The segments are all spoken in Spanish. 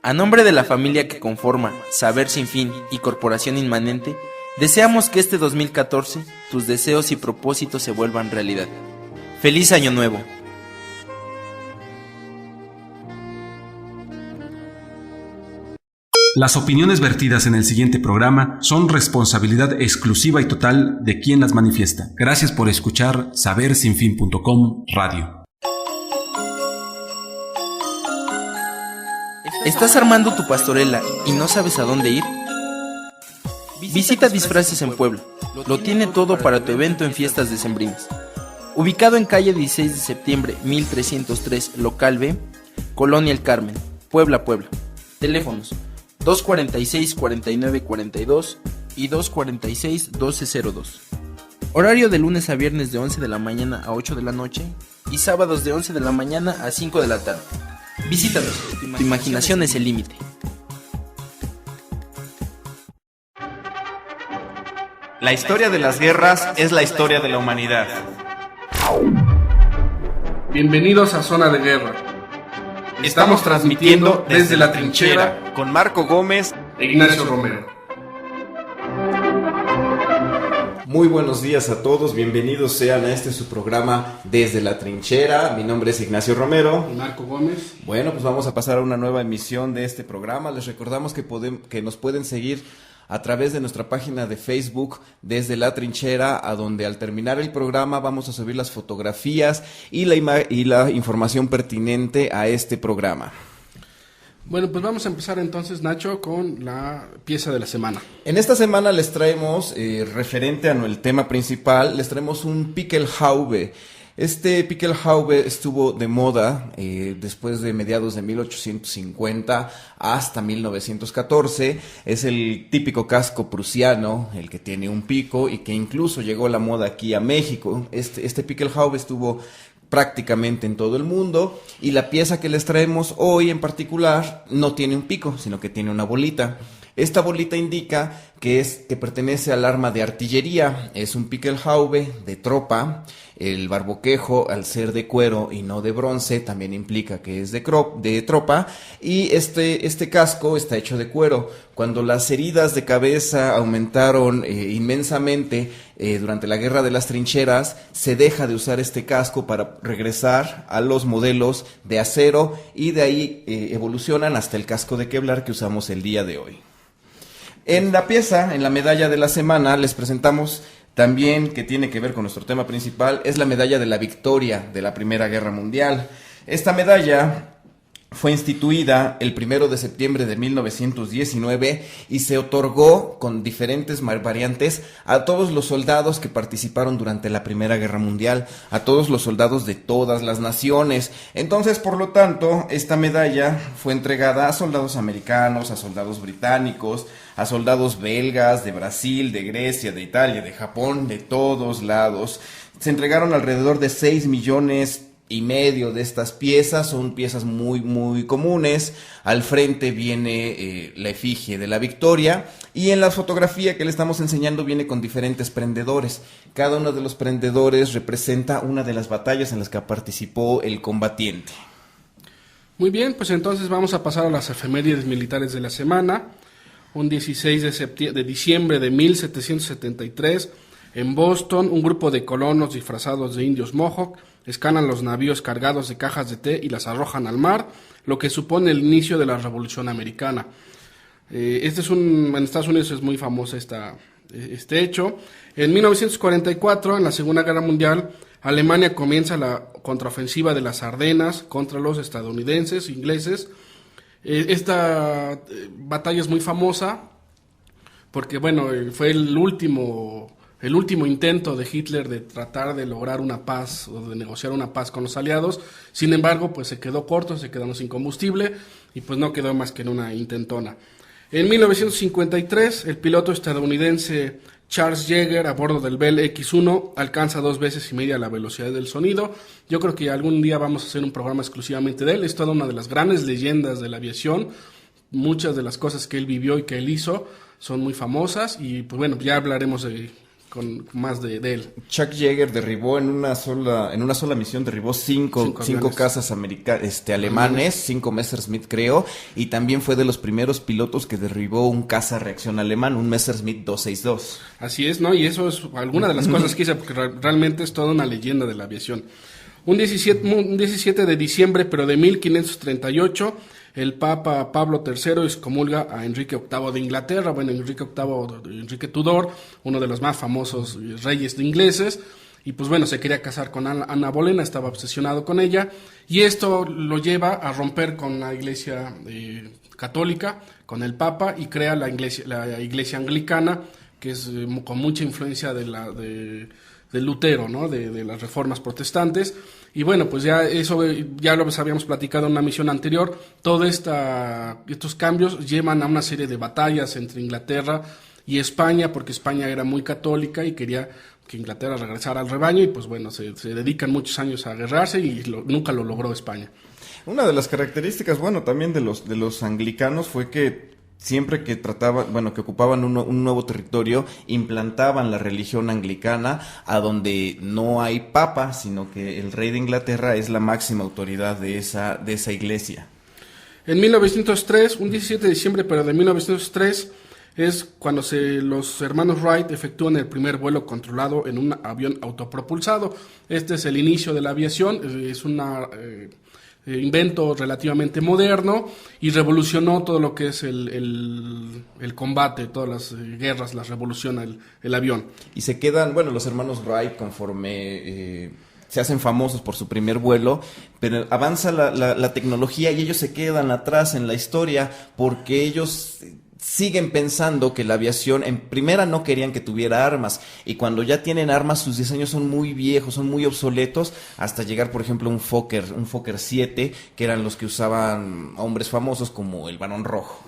A nombre de la familia que conforma Saber Sin Fin y Corporación Inmanente, deseamos que este 2014 tus deseos y propósitos se vuelvan realidad. ¡Feliz Año Nuevo! Las opiniones vertidas en el siguiente programa son responsabilidad exclusiva y total de quien las manifiesta. Gracias por escuchar sabersinfin.com Radio. ¿Estás armando tu pastorela y no sabes a dónde ir? Visita Disfraces en Puebla. Lo tiene todo para tu evento en fiestas decembrinas. Ubicado en calle 16 de septiembre 1303, local B, Colonia El Carmen, Puebla, Puebla. Teléfonos 246-4942 y 246-1202. Horario de lunes a viernes de 11 de la mañana a 8 de la noche y sábados de 11 de la mañana a 5 de la tarde. Visítanos, tu imaginación es el límite. La historia de las guerras es la historia de la humanidad. Bienvenidos a Zona de Guerra. Estamos transmitiendo desde la trinchera con Marco Gómez e Ignacio Romero. Muy buenos días a todos, bienvenidos sean a su programa Desde la Trinchera. Mi nombre es Ignacio Romero. Y Marco Gómez. Bueno, pues vamos a pasar a una nueva emisión de este programa. Les recordamos que nos pueden seguir a través de nuestra página de Facebook Desde la Trinchera, a donde al terminar el programa vamos a subir las fotografías y la información pertinente a este programa. Bueno, pues vamos a empezar entonces, Nacho, con la pieza de la semana. En esta semana les traemos, referente a el tema principal, les traemos un Pickelhaube. Este Pickelhaube estuvo de moda después de mediados de 1850 hasta 1914. Es el típico casco prusiano, el que tiene un pico y que incluso llegó a la moda aquí a México. Este Pickelhaube estuvo prácticamente en todo el mundo, y la pieza que les traemos hoy en particular no tiene un pico, sino que tiene una bolita. Esta bolita indica que pertenece al arma de artillería. Es un Pickelhaube de tropa. El barboquejo, al ser de cuero y no de bronce, también implica que es de tropa. Y este casco está hecho de cuero. Cuando las heridas de cabeza aumentaron inmensamente durante la Guerra de las Trincheras, se deja de usar este casco para regresar a los modelos de acero, y de ahí evolucionan hasta el casco de Kevlar que usamos el día de hoy. En la pieza, en la medalla de la semana, les presentamos también, que tiene que ver con nuestro tema principal, es la medalla de la victoria de la Primera Guerra Mundial. Esta medalla fue instituida el 1 de septiembre de 1919 y se otorgó con diferentes variantes a todos los soldados que participaron durante la Primera Guerra Mundial, a todos los soldados de todas las naciones. Entonces, por lo tanto, esta medalla fue entregada a soldados americanos, a soldados británicos, a soldados belgas, de Brasil, de Grecia, de Italia, de Japón, de todos lados. Se entregaron alrededor de 6,5 millones de estas piezas. Son piezas muy muy comunes. Al frente viene la efigie de la victoria, y en la fotografía que le estamos enseñando viene con diferentes prendedores. Cada uno de los prendedores representa una de las batallas en las que participó el combatiente. Muy bien, pues entonces vamos a pasar a las efemérides militares de la semana. Un 16 de diciembre de 1773, en Boston, un grupo de colonos disfrazados de indios Mohawk escalan los navíos cargados de cajas de té y las arrojan al mar, lo que supone el inicio de la Revolución Americana. En Estados Unidos es muy famoso este hecho. En 1944, en la Segunda Guerra Mundial, Alemania comienza la contraofensiva de las Ardenas contra los estadounidenses, ingleses. Esta batalla es muy famosa porque, fue el último intento de Hitler de tratar de lograr una paz o de negociar una paz con los aliados. Sin embargo, pues se quedó corto, se quedó sin combustible y pues no quedó más que en una intentona. En 1953, el piloto estadounidense Charles Yeager, a bordo del Bell X-1, alcanza 2,5 veces la velocidad del sonido. Yo creo que algún día vamos a hacer un programa exclusivamente de él. Es toda una de las grandes leyendas de la aviación. Muchas de las cosas que él vivió y que él hizo son muy famosas, y pues ya hablaremos con más de él. Chuck Yeager derribó en una sola misión, derribó cinco cazas alemanes, 5 Messerschmitt creo, y también fue de los primeros pilotos que derribó un caza reacción alemán, un Messerschmitt 262. Así es, ¿no? Y eso es alguna de las cosas que hice, porque realmente es toda una leyenda de la aviación. Un 17 de diciembre, pero de 1538, el Papa Pablo III excomulga a Enrique VIII de Inglaterra. Bueno, Enrique Tudor, uno de los más famosos reyes de ingleses, y pues bueno, se quería casar con Ana Bolena, estaba obsesionado con ella, y esto lo lleva a romper con la iglesia católica, con el Papa, y crea la iglesia anglicana, que es con mucha influencia de Lutero, ¿no? De las reformas protestantes. Y bueno, pues ya lo habíamos platicado en una misión anterior. Todos estos cambios llevan a una serie de batallas entre Inglaterra y España, porque España era muy católica y quería que Inglaterra regresara al rebaño, y pues bueno, se dedican muchos años a guerrarse y nunca lo logró España. Una de las características, bueno, también de los anglicanos fue que siempre que que ocupaban un nuevo territorio, implantaban la religión anglicana, a donde no hay papa, sino que el rey de Inglaterra es la máxima autoridad de esa iglesia. En 1903, un 17 de diciembre, pero de 1903, es cuando los hermanos Wright efectúan el primer vuelo controlado en un avión autopropulsado. Este es el inicio de la aviación, es una invento relativamente moderno y revolucionó todo lo que es el combate, todas las guerras, las revoluciona el avión. Y se quedan, los hermanos Wright, conforme se hacen famosos por su primer vuelo, pero avanza la tecnología y ellos se quedan atrás en la historia, porque ellos siguen pensando que la aviación, en primera, no querían que tuviera armas, y cuando ya tienen armas, sus diseños son muy viejos, son muy obsoletos, hasta llegar, por ejemplo, un Fokker 7, que eran los que usaban hombres famosos como el Barón Rojo.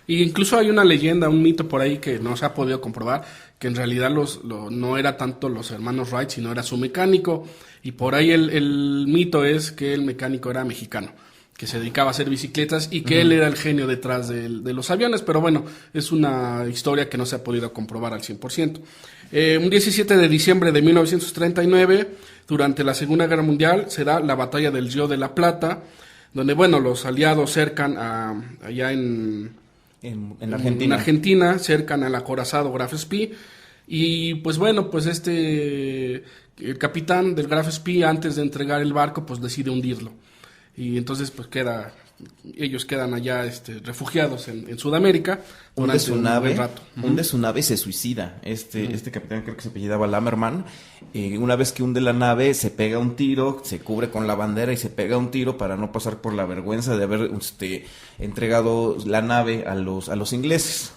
Y incluso hay una leyenda, un mito por ahí que no se ha podido comprobar, que en realidad no era tanto los hermanos Wright, sino era su mecánico, y por ahí el mito es que el mecánico era mexicano, que se dedicaba a hacer bicicletas y que él era el genio detrás de los aviones, pero bueno, es una historia que no se ha podido comprobar al 100%. Un 17 de diciembre de 1939, durante la Segunda Guerra Mundial, se da la batalla del Río de la Plata, donde los aliados cercan allá en Argentina, cercan al acorazado Graf Spee, y el capitán del Graf Spee, antes de entregar el barco, pues decide hundirlo. Y entonces ellos quedan allá refugiados en Sudamérica durante un buen rato. Hunde su nave y se suicida. Este capitán, creo que se apellidaba Lammerman. Una vez que hunde la nave, se pega un tiro, se cubre con la bandera y se pega un tiro para no pasar por la vergüenza de haber entregado la nave a los ingleses.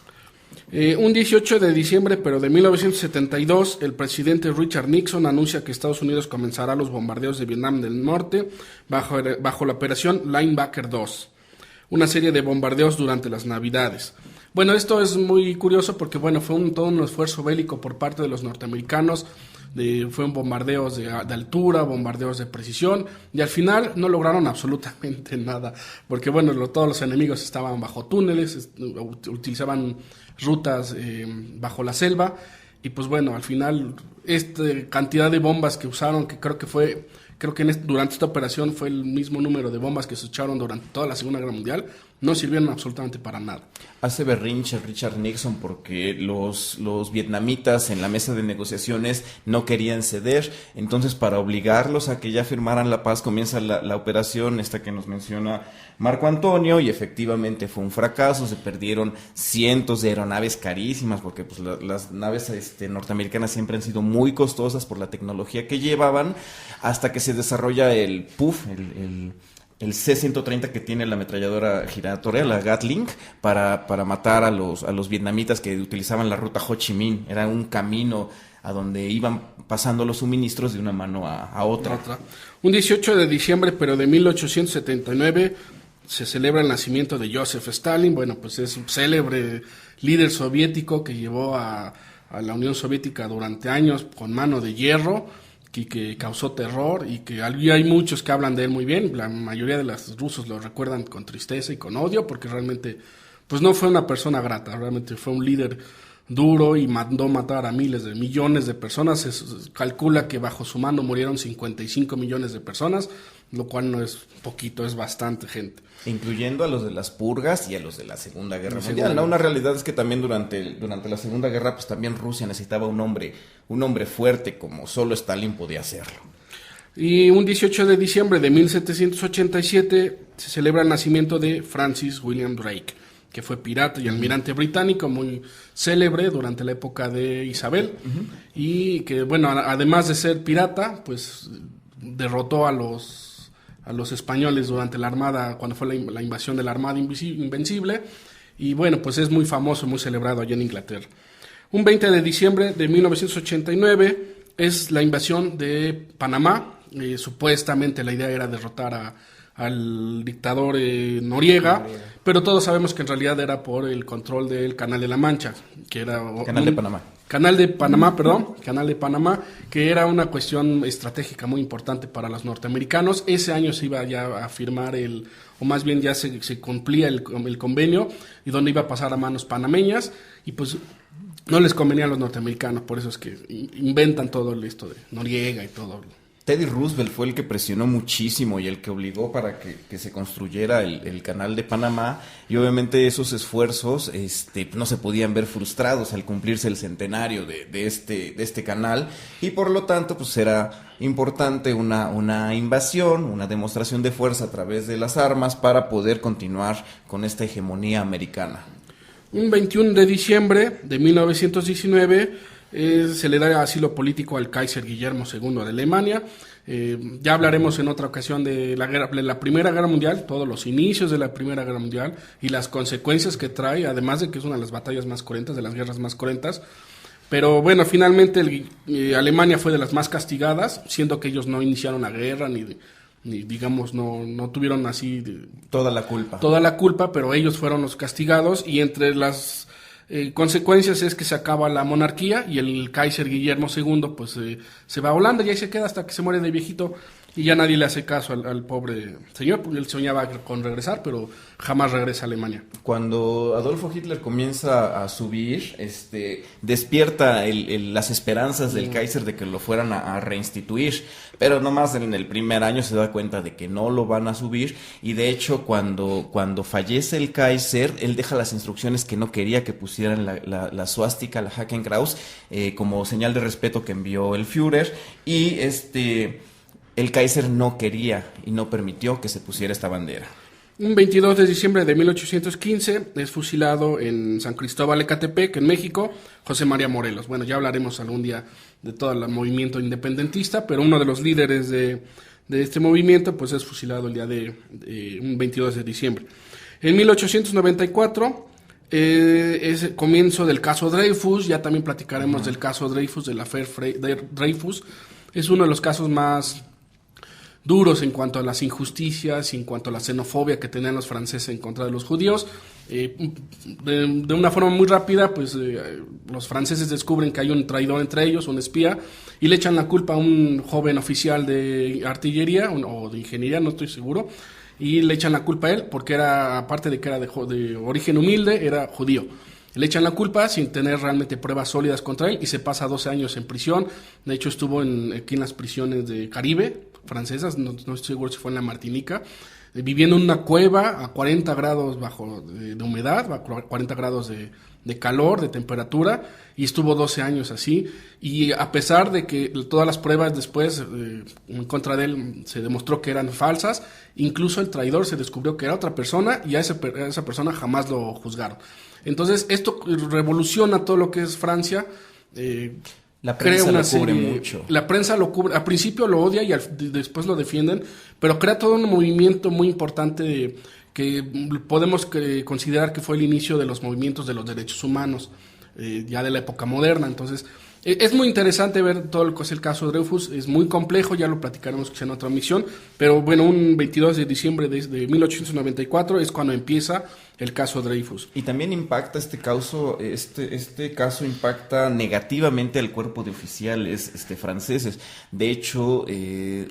Un 18 de diciembre, pero de 1972, el presidente Richard Nixon anuncia que Estados Unidos comenzará los bombardeos de Vietnam del Norte bajo la operación Linebacker 2, una serie de bombardeos durante las Navidades. Bueno, esto es muy curioso porque fue todo un esfuerzo bélico por parte de los norteamericanos. Fueron bombardeos de altura, bombardeos de precisión, y al final no lograron absolutamente nada, porque todos los enemigos estaban bajo túneles, utilizaban rutas bajo la selva, y al final esta cantidad de bombas que usaron, que creo que durante esta operación fue el mismo número de bombas que se echaron durante toda la Segunda Guerra Mundial, no sirvieron absolutamente para nada. Hace berrinche Richard Nixon porque los vietnamitas en la mesa de negociaciones no querían ceder. Entonces, para obligarlos a que ya firmaran la paz, comienza la operación esta que nos menciona Marco Antonio, y efectivamente fue un fracaso. Se perdieron cientos de aeronaves carísimas, porque las naves norteamericanas siempre han sido muy costosas por la tecnología que llevaban, hasta que se desarrolla el PUF, el C-130, que tiene la ametralladora giratoria, la Gatling, para matar a los vietnamitas que utilizaban la ruta Ho Chi Minh. Era un camino a donde iban pasando los suministros de una mano a otra. Un 18 de diciembre, pero de 1879, se celebra el nacimiento de Joseph Stalin. Es un célebre líder soviético que llevó a la Unión Soviética durante años con mano de hierro, que causó terror, y que hay muchos que hablan de él muy bien. La mayoría de los rusos lo recuerdan con tristeza y con odio, porque realmente no fue una persona grata, realmente fue un líder duro y mandó matar a miles de millones de personas. Se calcula que bajo su mando murieron 55 millones de personas, lo cual no es poquito, es bastante gente. Incluyendo a los de las purgas y a los de la Segunda Guerra Mundial, ¿no? Una realidad es que también durante la Segunda Guerra, pues también Rusia necesitaba un hombre fuerte como solo Stalin podía hacerlo. Y un 18 de diciembre de 1787 se celebra el nacimiento de Francis William Drake, que fue pirata y almirante británico muy célebre durante la época de Isabel, y que, bueno, además de ser pirata, pues derrotó a los españoles durante la Armada, cuando fue la invasión de la Armada Invencible, y bueno, pues es muy famoso, muy celebrado allá en Inglaterra. Un 20 de diciembre de 1989 es la invasión de Panamá. Supuestamente la idea era derrotar al dictador Noriega, pero todos sabemos que en realidad era por el control del Canal de la Mancha, que era Canal de Panamá, que era una cuestión estratégica muy importante para los norteamericanos. Ese año se iba ya a firmar o más bien ya se cumplía el convenio, y donde iba a pasar a manos panameñas, y pues no les convenía a los norteamericanos, por eso es que inventan todo esto de Noriega y todo. Teddy Roosevelt fue el que presionó muchísimo y el que obligó para que se construyera el Canal de Panamá, y obviamente esos esfuerzos no se podían ver frustrados al cumplirse el centenario de este canal, y por lo tanto pues era importante una invasión, una demostración de fuerza a través de las armas para poder continuar con esta hegemonía americana. Un 21 de diciembre de 1919 se le da asilo político al Kaiser Guillermo II de Alemania. Ya hablaremos en otra ocasión de la Primera Guerra Mundial, todos los inicios de la Primera Guerra Mundial y las consecuencias que trae, además de que es una de las batallas más cruentas, de las guerras más cruentas. Pero bueno, finalmente Alemania fue de las más castigadas, siendo que ellos no iniciaron la guerra, ni digamos, no tuvieron así toda la culpa, pero ellos fueron los castigados, y entre las consecuencias es que se acaba la monarquía y el Kaiser Guillermo II pues se va a Holanda y ahí se queda hasta que se muere de viejito, y ya nadie le hace caso al pobre señor, porque él soñaba con regresar, pero jamás regresa a Alemania. Cuando Adolfo Hitler comienza a subir, despierta las esperanzas del Kaiser de que lo fueran a reinstituir, pero nomás en el primer año se da cuenta de que no lo van a subir, y de hecho cuando fallece el Kaiser, él deja las instrucciones que no quería que pusieran la suástica, la Hakenkreuz, como señal de respeto que envió el Führer, y el Kaiser no quería y no permitió que se pusiera esta bandera. Un 22 de diciembre de 1815 es fusilado en San Cristóbal Ecatepec, en México, José María Morelos. Bueno, ya hablaremos algún día de todo el movimiento independentista, pero uno de los líderes de este movimiento pues es fusilado el día de un 22 de diciembre. En 1894 es el comienzo del caso Dreyfus. Ya también platicaremos del caso Dreyfus, de la Affaire Dreyfus. Es uno de los casos más duros en cuanto a las injusticias y en cuanto a la xenofobia que tenían los franceses en contra de los judíos. De una forma muy rápida, pues los franceses descubren que hay un traidor entre ellos, un espía, y le echan la culpa a un joven oficial de artillería o de ingeniería, no estoy seguro, y le echan la culpa a él porque aparte de que era de origen humilde, era judío. Le echan la culpa sin tener realmente pruebas sólidas contra él, y se pasa 12 años en prisión. De hecho estuvo aquí en las prisiones de Caribe francesas, no estoy seguro si fue en la Martinica, viviendo en una cueva a 40 grados de humedad, a 40 grados de calor, de temperatura, y estuvo 12 años así. Y a pesar de que todas las pruebas después en contra de él se demostró que eran falsas, incluso el traidor se descubrió que era otra persona, y a esa persona jamás lo juzgaron. Entonces esto revoluciona todo lo que es Francia. La prensa lo cubre mucho. La prensa lo cubre, al principio lo odia y después lo defienden, pero crea todo un movimiento muy importante que podemos considerar que fue el inicio de los movimientos de los derechos humanos, ya de la época moderna. Entonces es muy interesante ver todo lo que es el caso de Dreyfus. Es muy complejo, ya lo platicaremos en otra emisión, pero bueno, un 22 de diciembre de 1894 es cuando empieza el caso Dreyfus. Y también impacta este caso impacta negativamente al cuerpo de oficiales franceses. De hecho,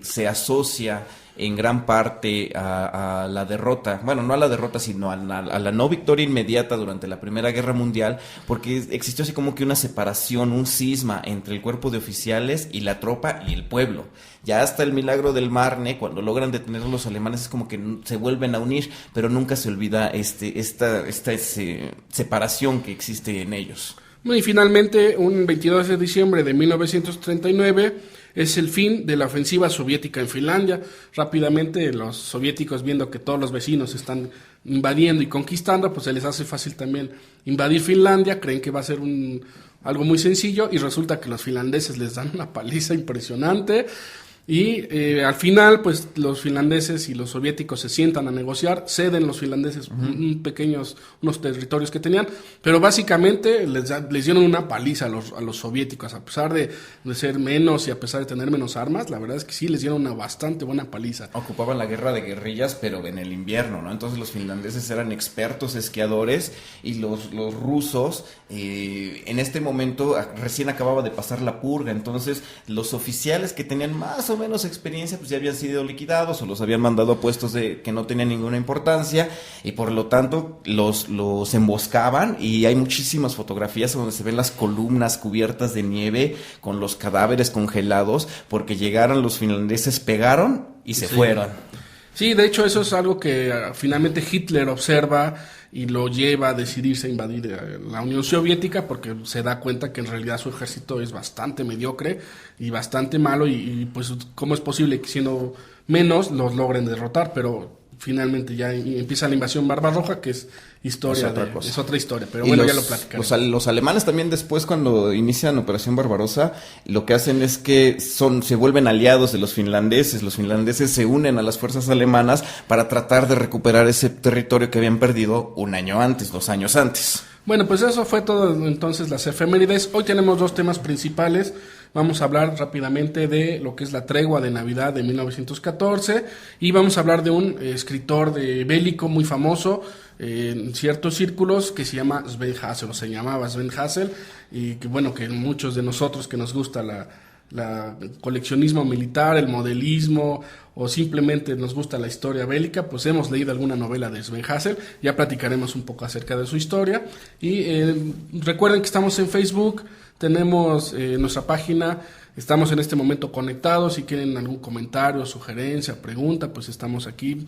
se asocia en gran parte a la derrota, bueno, no a la derrota, sino a la no victoria inmediata durante la Primera Guerra Mundial, porque existió así como que una separación, un cisma entre el cuerpo de oficiales y la tropa y el pueblo. Ya hasta el milagro del Marne, cuando logran detener a los alemanes, es como que se vuelven a unir, pero nunca se olvida esta separación que existe en ellos. Y finalmente, un 22 de diciembre de 1939, es el fin de la ofensiva soviética en Finlandia. Rápidamente los soviéticos, viendo que todos los vecinos están invadiendo y conquistando, pues se les hace fácil también invadir Finlandia, creen que va a ser algo muy sencillo, y resulta que los finlandeses les dan una paliza impresionante. Y al final, pues los finlandeses y los soviéticos se sientan a negociar, ceden los finlandeses unos territorios que tenían, pero básicamente les dieron una paliza a los soviéticos, a pesar de ser menos y a pesar de tener menos armas. La verdad es que sí, les dieron una bastante buena paliza. Ocupaban la guerra de guerrillas, pero en el invierno, ¿no? Entonces los finlandeses eran expertos esquiadores y los rusos, en este momento, recién acababa de pasar la purga, entonces los oficiales que tenían más o menos experiencia, pues ya habían sido liquidados o los habían mandado a puestos que no tenían ninguna importancia, y por lo tanto los emboscaban, y hay muchísimas fotografías donde se ven las columnas cubiertas de nieve con los cadáveres congelados, porque llegaron los finlandeses, pegaron y se fueron. Sí, de hecho eso es algo que finalmente Hitler observa y lo lleva a decidirse a invadir la Unión Soviética, porque se da cuenta que en realidad su ejército es bastante mediocre y bastante malo, y pues cómo es posible que siendo menos los logren derrotar. Pero finalmente ya empieza la invasión Barbarroja, que es otra historia, pero bueno, ya lo platicaremos. Los alemanes también después, cuando inician Operación Barbarossa, lo que hacen es que se vuelven aliados de los finlandeses se unen a las fuerzas alemanas para tratar de recuperar ese territorio que habían perdido 2 años antes. Bueno, pues eso fue todo entonces las efemérides. Hoy tenemos 2 temas principales. Vamos a hablar rápidamente de lo que es la tregua de Navidad de 1914, y vamos a hablar de un escritor bélico muy famoso en ciertos círculos, que se llama Sven Hassel, o se llamaba Sven Hassel, y que bueno, que muchos de nosotros que nos gusta la coleccionismo militar, el modelismo, o simplemente nos gusta la historia bélica, pues hemos leído alguna novela de Sven Hassel. Ya platicaremos un poco acerca de su historia. Y recuerden que estamos en Facebook, tenemos nuestra página, estamos en este momento conectados. Si quieren algún comentario, sugerencia, pregunta, pues estamos aquí.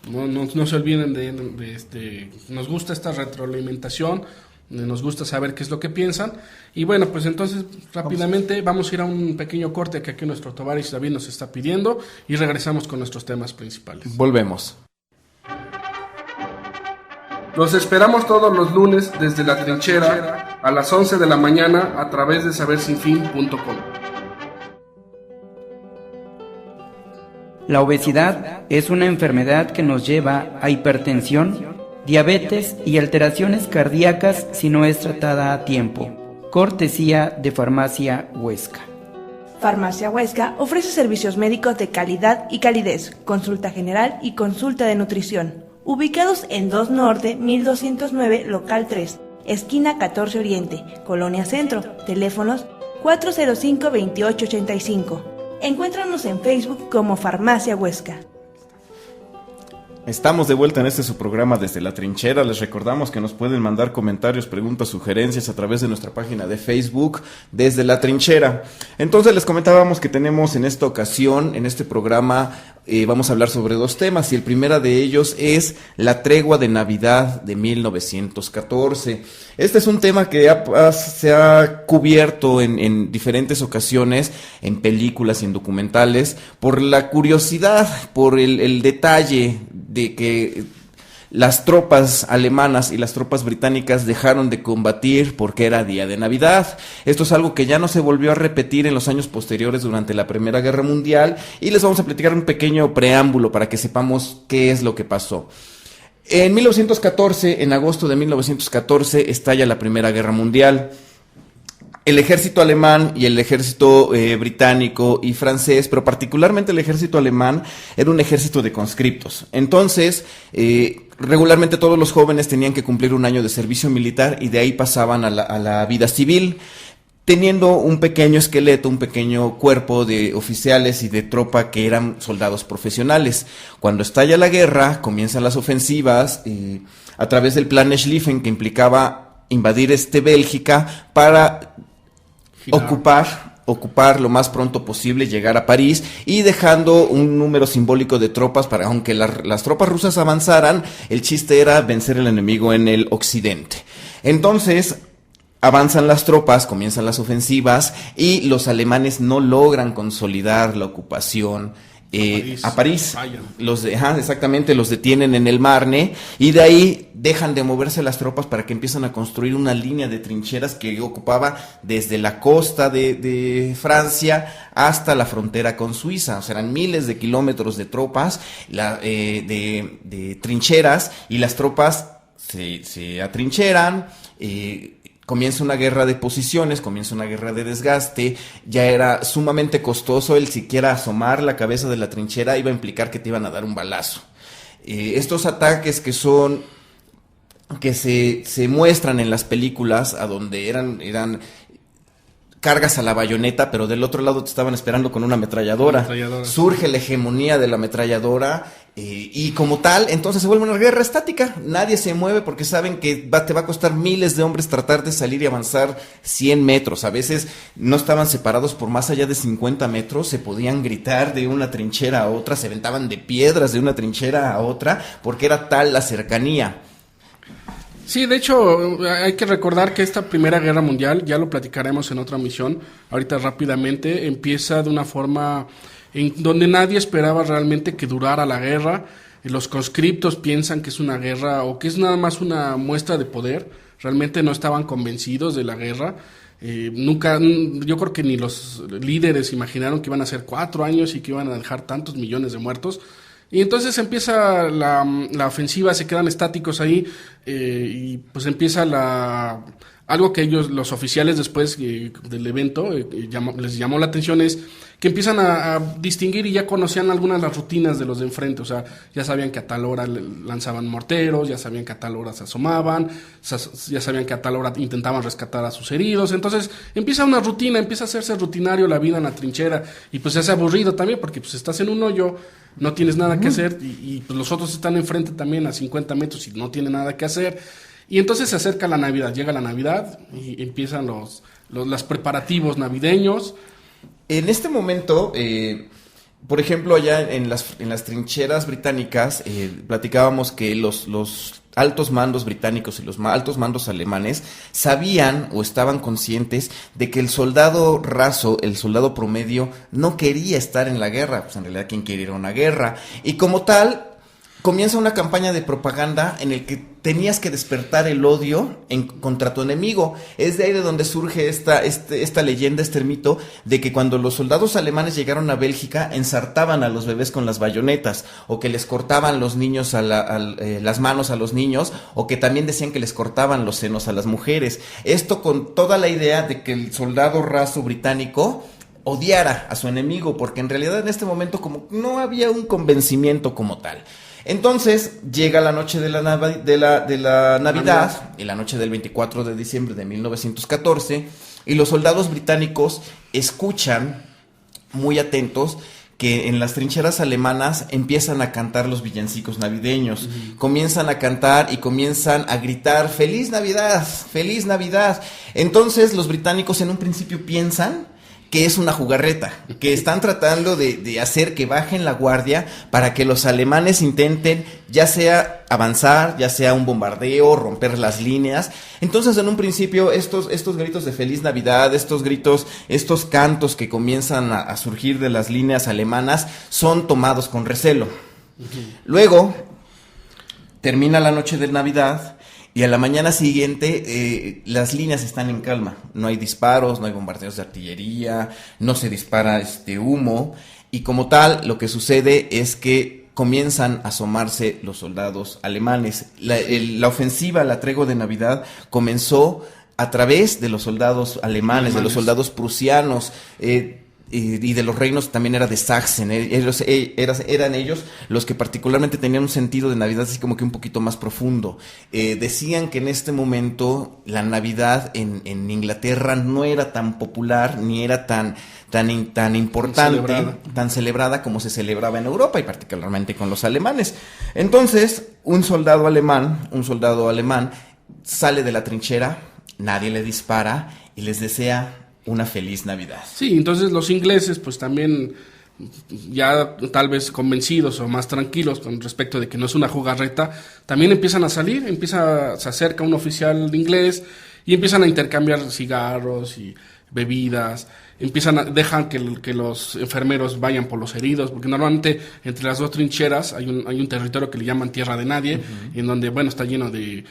No se olviden de nos gusta esta retroalimentación, nos gusta saber qué es lo que piensan. Y bueno, pues entonces rápidamente vamos a ir a un pequeño corte que aquí nuestro Tovaris David nos está pidiendo, y regresamos con nuestros temas principales. Volvemos. Los esperamos todos los lunes desde La Trinchera a las 11 de la mañana a través de sabersinfin.com. La obesidad es una enfermedad que nos lleva a hipertensión, diabetes y alteraciones cardíacas si no es tratada a tiempo. Cortesía de Farmacia Huesca. Farmacia Huesca ofrece servicios médicos de calidad y calidez, consulta general y consulta de nutrición. Ubicados en 2 Norte, 1209, local 3, esquina 14 Oriente, Colonia Centro. Teléfonos 405-2885. Encuéntranos en Facebook como Farmacia Huesca. Estamos de vuelta en su programa Desde la Trinchera. Les recordamos que nos pueden mandar comentarios, preguntas, sugerencias a través de nuestra página de Facebook Desde la Trinchera. Entonces les comentábamos que tenemos en esta ocasión, en este programa, vamos a hablar sobre 2 temas, y el primero de ellos es la tregua de Navidad de 1914. Este es un tema que se ha cubierto en diferentes ocasiones, en películas y en documentales, por la curiosidad, por el detalle de que las tropas alemanas y las tropas británicas dejaron de combatir porque era día de Navidad. Esto es algo que ya no se volvió a repetir en los años posteriores durante la Primera Guerra Mundial, y les vamos a platicar un pequeño preámbulo para que sepamos qué es lo que pasó. En 1914, en agosto de 1914, estalla la Primera Guerra Mundial. el ejército alemán y el ejército británico y francés, pero particularmente el ejército alemán, era un ejército de conscriptos. Entonces, regularmente todos los jóvenes tenían que cumplir un año de servicio militar y de ahí pasaban a la vida civil, teniendo un pequeño esqueleto, un pequeño cuerpo de oficiales y de tropa que eran soldados profesionales. Cuando estalla la guerra, comienzan las ofensivas a través del Plan Schlieffen, que implicaba invadir Bélgica para ocupar lo más pronto posible, llegar a París y dejando un número simbólico de tropas para, aunque las tropas rusas avanzaran, el chiste era vencer al enemigo en el occidente. Entonces, avanzan las tropas, comienzan las ofensivas y los alemanes no logran consolidar la ocupación a París. Exactamente, los detienen en el Marne y de ahí dejan de moverse las tropas para que empiezan a construir una línea de trincheras que ocupaba desde la costa de Francia hasta la frontera con Suiza. O sea, eran miles de kilómetros de tropas, de trincheras, y las tropas se atrincheran. Comienza una guerra de posiciones, comienza una guerra de desgaste, ya era sumamente costoso el siquiera asomar la cabeza de la trinchera, iba a implicar que te iban a dar un balazo. Estos ataques que se muestran en las películas, a donde eran cargas a la bayoneta, pero del otro lado te estaban esperando con una ametralladora. Surge la hegemonía de la ametralladora y como tal, entonces se vuelve una guerra estática. Nadie se mueve porque saben que te va a costar miles de hombres tratar de salir y avanzar 100 metros. A veces no estaban separados por más allá de 50 metros, se podían gritar de una trinchera a otra, se aventaban de piedras de una trinchera a otra, porque era tal la cercanía. Sí, de hecho, hay que recordar que esta Primera Guerra Mundial, ya lo platicaremos en otra misión, ahorita rápidamente, empieza de una forma en donde nadie esperaba realmente que durara la guerra. Los conscriptos piensan que es una guerra o que es nada más una muestra de poder, realmente no estaban convencidos de la guerra. Yo creo que ni los líderes imaginaron que iban a ser 4 años y que iban a dejar tantos millones de muertos. Y entonces empieza la ofensiva, se quedan estáticos ahí y pues empieza algo que ellos, los oficiales después del evento, les llamó la atención, es que empiezan a distinguir y ya conocían algunas de las rutinas de los de enfrente. O sea, ya sabían que a tal hora lanzaban morteros, ya sabían que a tal hora se asomaban, ya sabían que a tal hora intentaban rescatar a sus heridos. Entonces empieza una rutina, empieza a hacerse rutinario la vida en la trinchera y pues se hace aburrido también porque pues estás en un hoyo, no tienes nada que hacer y pues los otros están enfrente también a 50 metros y no tienen nada que hacer. Y entonces se acerca la Navidad, llega la Navidad y empiezan los preparativos navideños. En este momento, por ejemplo, allá en las trincheras británicas, platicábamos que los altos mandos británicos y los altos mandos alemanes sabían o estaban conscientes de que el soldado raso, el soldado promedio, no quería estar en la guerra. Pues en realidad, ¿quién quiere ir a una guerra? Y como tal, comienza una campaña de propaganda en el que tenías que despertar el odio contra tu enemigo. Es de ahí de donde surge esta leyenda, este mito, de que cuando los soldados alemanes llegaron a Bélgica, ensartaban a los bebés con las bayonetas, o que les cortaban los niños las manos a los niños, o que también decían que les cortaban los senos a las mujeres. Esto con toda la idea de que el soldado raso británico odiara a su enemigo, porque en realidad en este momento como no había un convencimiento como tal. Entonces llega la noche de la Navidad, y la noche del 24 de diciembre de 1914, y los soldados británicos escuchan muy atentos que en las trincheras alemanas empiezan a cantar los villancicos navideños. Comienzan a cantar y comienzan a gritar ¡Feliz Navidad! ¡Feliz Navidad! Entonces los británicos en un principio piensan que es una jugarreta, que están tratando de hacer que bajen la guardia para que los alemanes intenten ya sea avanzar, ya sea un bombardeo, romper las líneas. Entonces en un principio estos gritos de Feliz Navidad, estos gritos, estos cantos que comienzan a surgir de las líneas alemanas son tomados con recelo. Luego termina la noche de Navidad y a la mañana siguiente las líneas están en calma. No hay disparos, no hay bombardeos de artillería, no se dispara humo. Y como tal, lo que sucede es que comienzan a asomarse los soldados alemanes. La ofensiva, la tregua de Navidad, comenzó a través de los soldados alemanes, de los soldados prusianos, y de los reinos también era de Sachsen. Eran ellos los que particularmente tenían un sentido de Navidad así como que un poquito más profundo. Decían que en este momento la Navidad en Inglaterra no era tan popular ni era tan importante, tan celebrada como se celebraba en Europa y particularmente con los alemanes. Entonces, un soldado alemán sale de la trinchera, nadie le dispara y les desea una feliz Navidad. Sí, entonces los ingleses pues también ya tal vez convencidos o más tranquilos con respecto de que no es una jugarreta, también empiezan a salir, se acerca un oficial inglés y empiezan a intercambiar cigarros y bebidas, dejan que los enfermeros vayan por los heridos, porque normalmente entre las dos trincheras hay un territorio que le llaman tierra de nadie, en donde, bueno, está lleno de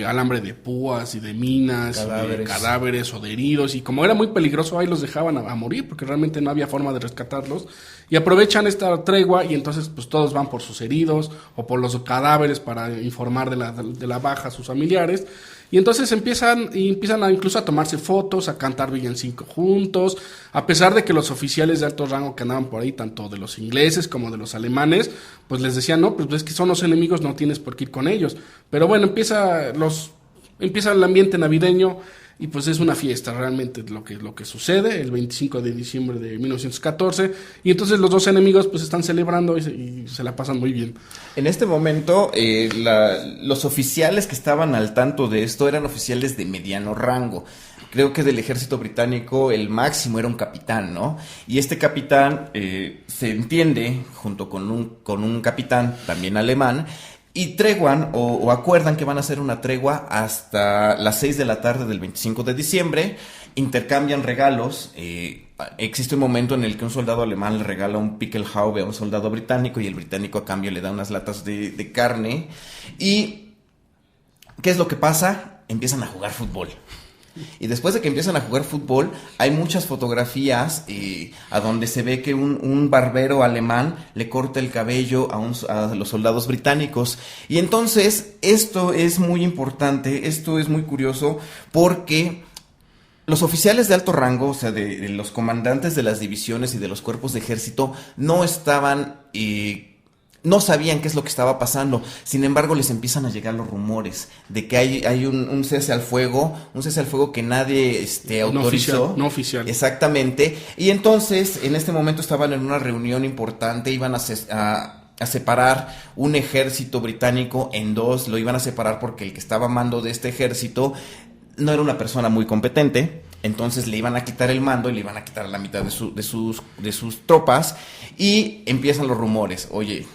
alambre de púas y de minas, y de cadáveres o de heridos, y como era muy peligroso, ahí los dejaban a morir, porque realmente no había forma de rescatarlos, y aprovechan esta tregua, y entonces pues todos van por sus heridos, o por los cadáveres para informar de la baja a sus familiares. Y entonces empiezan incluso a tomarse fotos, a cantar villancico juntos, a pesar de que los oficiales de alto rango que andaban por ahí, tanto de los ingleses como de los alemanes, pues les decían, no, pues es que son los enemigos, no tienes por qué ir con ellos. Pero bueno, empieza el ambiente navideño y pues es una fiesta realmente lo que sucede el 25 de diciembre de 1914, y entonces los dos enemigos pues están celebrando y se la pasan muy bien. En este momento los oficiales que estaban al tanto de esto eran oficiales de mediano rango. Creo que del ejército británico el máximo era un capitán, ¿no? Y este capitán se entiende junto con un capitán también alemán, y treguan o acuerdan que van a hacer una tregua hasta las 6 de la tarde del 25 de diciembre, intercambian regalos. Existe un momento en el que un soldado alemán le regala un Pickelhaube a un soldado británico y el británico a cambio le da unas latas de carne. ¿Y qué es lo que pasa? Empiezan a jugar fútbol. Y después de que empiezan a jugar fútbol, hay muchas fotografías a donde se ve que un barbero alemán le corta el cabello a los soldados británicos. Y entonces, esto es muy importante, esto es muy curioso, porque los oficiales de alto rango, o sea, de los comandantes de las divisiones y de los cuerpos de ejército, no sabían qué es lo que estaba pasando. Sin embargo, les empiezan a llegar los rumores de que hay un cese al fuego, que nadie autorizó. No oficial. Exactamente. Y entonces, en este momento estaban en una reunión importante, iban a separar un ejército británico en dos, lo iban a separar porque el que estaba a mando de este ejército no era una persona muy competente. Entonces le iban a quitar el mando y le iban a quitar la mitad de sus tropas, y empiezan los rumores. Oye,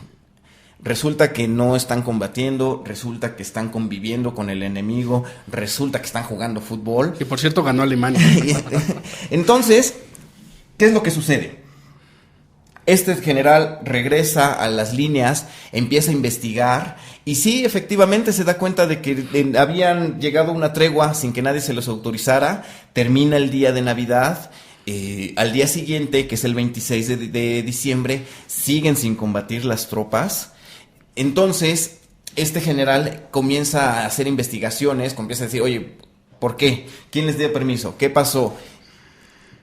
resulta que no están combatiendo, resulta que están conviviendo con el enemigo, resulta que están jugando fútbol. Que por cierto ganó Alemania. Entonces, ¿qué es lo que sucede? Este general regresa a las líneas, empieza a investigar y sí, efectivamente se da cuenta de que habían llegado a una tregua sin que nadie se los autorizara. Termina el día de Navidad. Al día siguiente, que es el 26 de diciembre, siguen sin combatir las tropas. Entonces, este general comienza a hacer investigaciones, comienza a decir, oye, ¿por qué? ¿Quién les dio permiso? ¿Qué pasó?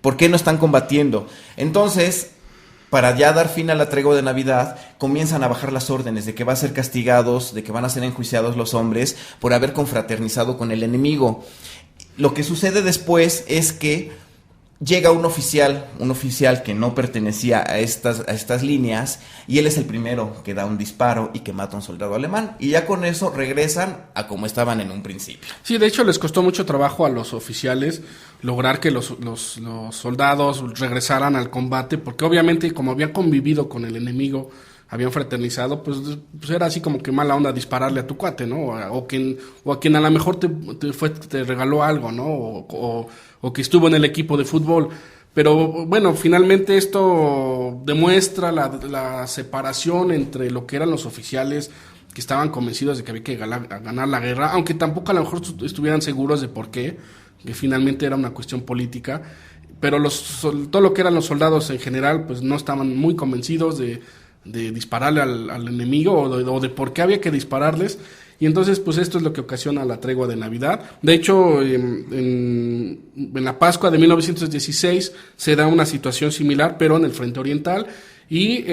¿Por qué no están combatiendo? Entonces, para ya dar fin a la tregua de Navidad, comienzan a bajar las órdenes de que van a ser castigados, de que van a ser enjuiciados los hombres por haber confraternizado con el enemigo. Lo que sucede después es que llega un oficial que no pertenecía a estas líneas, y él es el primero que da un disparo y que mata a un soldado alemán, y ya con eso regresan a como estaban en un principio. Sí, de hecho les costó mucho trabajo a los oficiales lograr que los soldados regresaran al combate, porque obviamente como habían convivido con el enemigo, habían fraternizado, pues era así como que mala onda dispararle a tu cuate, ¿no? O a quien a lo mejor te regaló algo, ¿no? O que estuvo en el equipo de fútbol. Pero bueno, finalmente esto demuestra la separación entre lo que eran los oficiales que estaban convencidos de que había que ganar la guerra, aunque tampoco a lo mejor estuvieran seguros de por qué, que finalmente era una cuestión política, pero todo lo que eran los soldados en general, pues no estaban muy convencidos de dispararle al enemigo o de por qué había que dispararles. Y entonces, pues esto es lo que ocasiona la tregua de Navidad. De hecho, en la Pascua de 1916 se da una situación similar, pero en el frente oriental. Y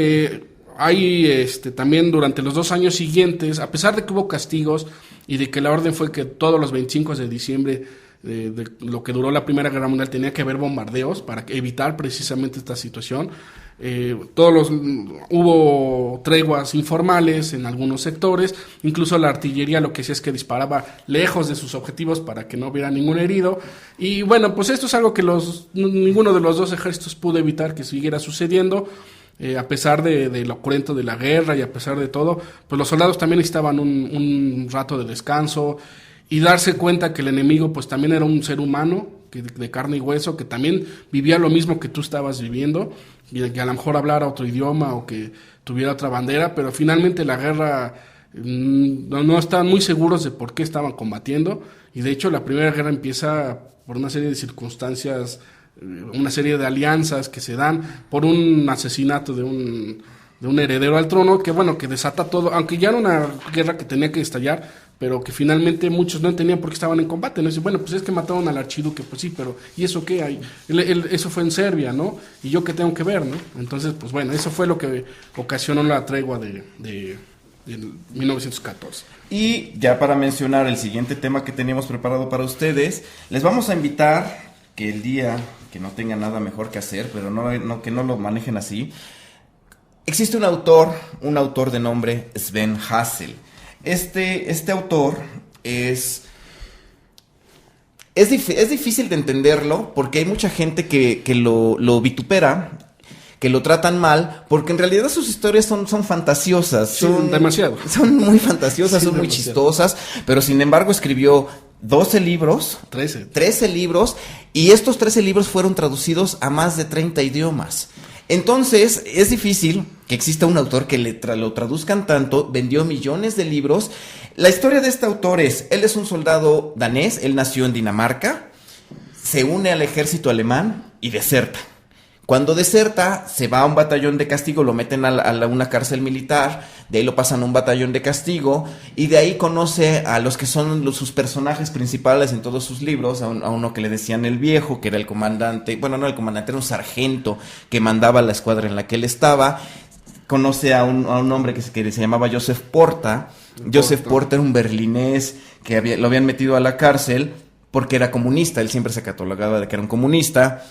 hay también durante los 2 años siguientes, a pesar de que hubo castigos y de que la orden fue que todos los 25 de diciembre de lo que duró la Primera Guerra Mundial tenía que haber bombardeos para evitar precisamente esta situación. Hubo treguas informales en algunos sectores, incluso la artillería lo que hacía es que disparaba lejos de sus objetivos para que no hubiera ningún herido. Y bueno, pues esto es algo que ninguno de los dos ejércitos pudo evitar que siguiera sucediendo. A pesar de lo cruento de la guerra y a pesar de todo, pues los soldados también necesitaban un rato de descanso y darse cuenta que el enemigo pues también era un ser humano de carne y hueso, que también vivía lo mismo que tú estabas viviendo, y que a lo mejor hablara otro idioma o que tuviera otra bandera, pero finalmente la guerra no estaban muy seguros de por qué estaban combatiendo, y de hecho la Primera Guerra empieza por una serie de circunstancias, una serie de alianzas que se dan por un asesinato de un heredero al trono, que bueno, que desata todo, aunque ya era una guerra que tenía que estallar, pero que finalmente muchos no entendían por qué estaban en combate, ¿no? Y bueno, pues es que mataron al archiduque, pues sí, pero ¿y eso qué hay? Eso fue en Serbia, ¿no? ¿Y yo qué tengo que ver, no? Entonces, pues bueno, eso fue lo que ocasionó la tregua de 1914. Y ya para mencionar el siguiente tema que teníamos preparado para ustedes, les vamos a invitar que el día que no tengan nada mejor que hacer, pero que no lo manejen así, existe un autor de nombre Sven Hassel. Este autor es difícil de entenderlo porque hay mucha gente que lo vitupera, que lo tratan mal, porque en realidad sus historias son fantasiosas. Sí, demasiado. Son muy fantasiosas, Sí, son muy demasiado. chistosas, pero sin embargo escribió 12 libros, 13 libros, y estos 13 libros fueron traducidos a más de 30 idiomas. Entonces, es difícil que exista un autor que lo traduzcan tanto, vendió millones de libros. La historia de este autor él es un soldado danés, él nació en Dinamarca, se une al ejército alemán y deserta. Cuando deserta, se va a un batallón de castigo, lo meten a una cárcel militar, de ahí lo pasan a un batallón de castigo, y de ahí conoce a los que son sus personajes principales en todos sus libros, a uno que le decían el viejo, que era el comandante, bueno, no el comandante, era un sargento que mandaba la escuadra en la que él estaba. Conoce a un hombre que se llamaba Joseph Porta. Joseph Porta era un berlinés que lo habían metido a la cárcel porque era comunista, él siempre se catalogaba de que era un comunista.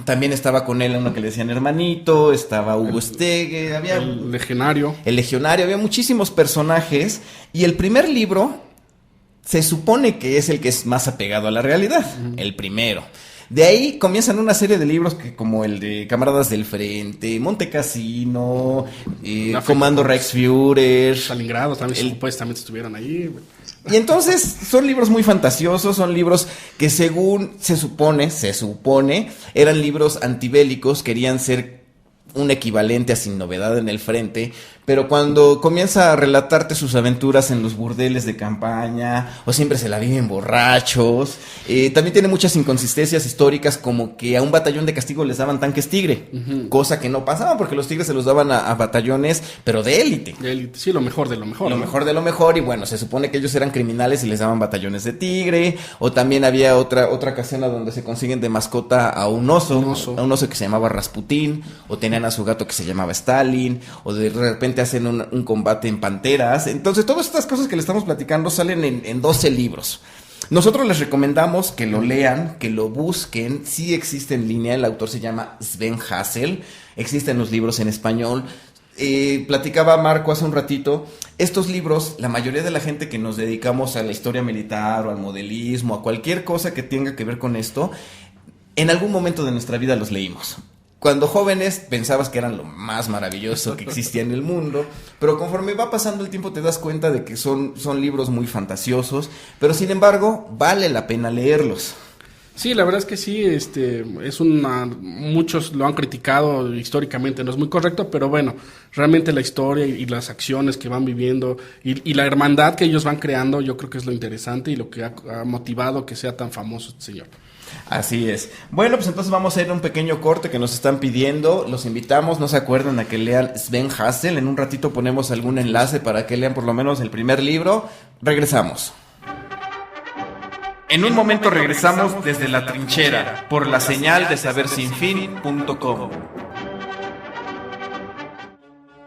También estaba con él uno que le decían hermanito, estaba Hugo Stege, había El legionario, había muchísimos personajes, y el primer libro se supone que es el que es más apegado a la realidad, el primero. De ahí comienzan una serie de libros como el de Camaradas del Frente, Monte Cassino, Comando Reichsführer, Stalingrado, también supuestamente estuvieron ahí. Y entonces son libros muy fantasiosos, son libros que según se supone, eran libros antibélicos, querían ser un equivalente a Sin Novedad en el Frente, pero cuando comienza a relatarte sus aventuras en los burdeles de campaña, o siempre se la viven borrachos, también tiene muchas inconsistencias históricas, como que a un batallón de castigo les daban tanques Tigre, cosa que no pasaba, porque los Tigres se los daban a batallones, pero de élite. Sí, lo mejor de lo mejor. Lo mejor de lo mejor, y bueno, se supone que ellos eran criminales y les daban batallones de Tigre, o también había otra casena donde se consiguen de mascota a un oso que se llamaba Rasputín, o tenían a su gato que se llamaba Stalin, o de repente hacen un combate en panteras. Entonces todas estas cosas que le estamos platicando salen en 12 libros. Nosotros les recomendamos que lo lean, que lo busquen. Sí existe en línea, el autor se llama Sven Hassel, existen los libros en español. Platicaba Marco hace un ratito, estos libros, la mayoría de la gente que nos dedicamos a la historia militar o al modelismo, a cualquier cosa que tenga que ver con esto, en algún momento de nuestra vida los leímos. Cuando jóvenes pensabas que eran lo más maravilloso que existía en el mundo, pero conforme va pasando el tiempo te das cuenta de que son libros muy fantasiosos, pero sin embargo vale la pena leerlos. Sí, la verdad es que sí, muchos lo han criticado históricamente, no es muy correcto, pero bueno, realmente la historia y las acciones que van viviendo y la hermandad que ellos van creando, yo creo que es lo interesante y lo que ha motivado que sea tan famoso este señor. Así es. Bueno, pues entonces vamos a ir a un pequeño corte que nos están pidiendo. Los invitamos, no se acuerdan, a que lean Sven Hassel. En un ratito ponemos algún enlace para que lean por lo menos el primer libro. Regresamos. En un momento regresamos desde la trinchera por la señal de sabersinfin.com.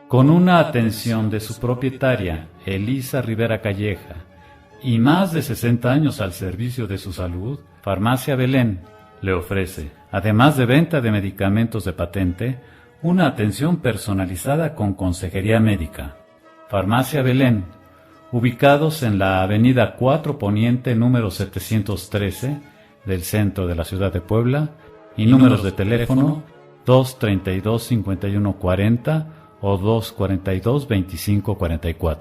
Con una atención de su propietaria, Elisa Rivera Calleja, y más de 60 años al servicio de su salud, Farmacia Belén le ofrece, además de venta de medicamentos de patente, una atención personalizada con consejería médica. Farmacia Belén, ubicados en la avenida 4 Poniente número 713 del centro de la ciudad de Puebla, y números de teléfono 232-5140 o 242-2544.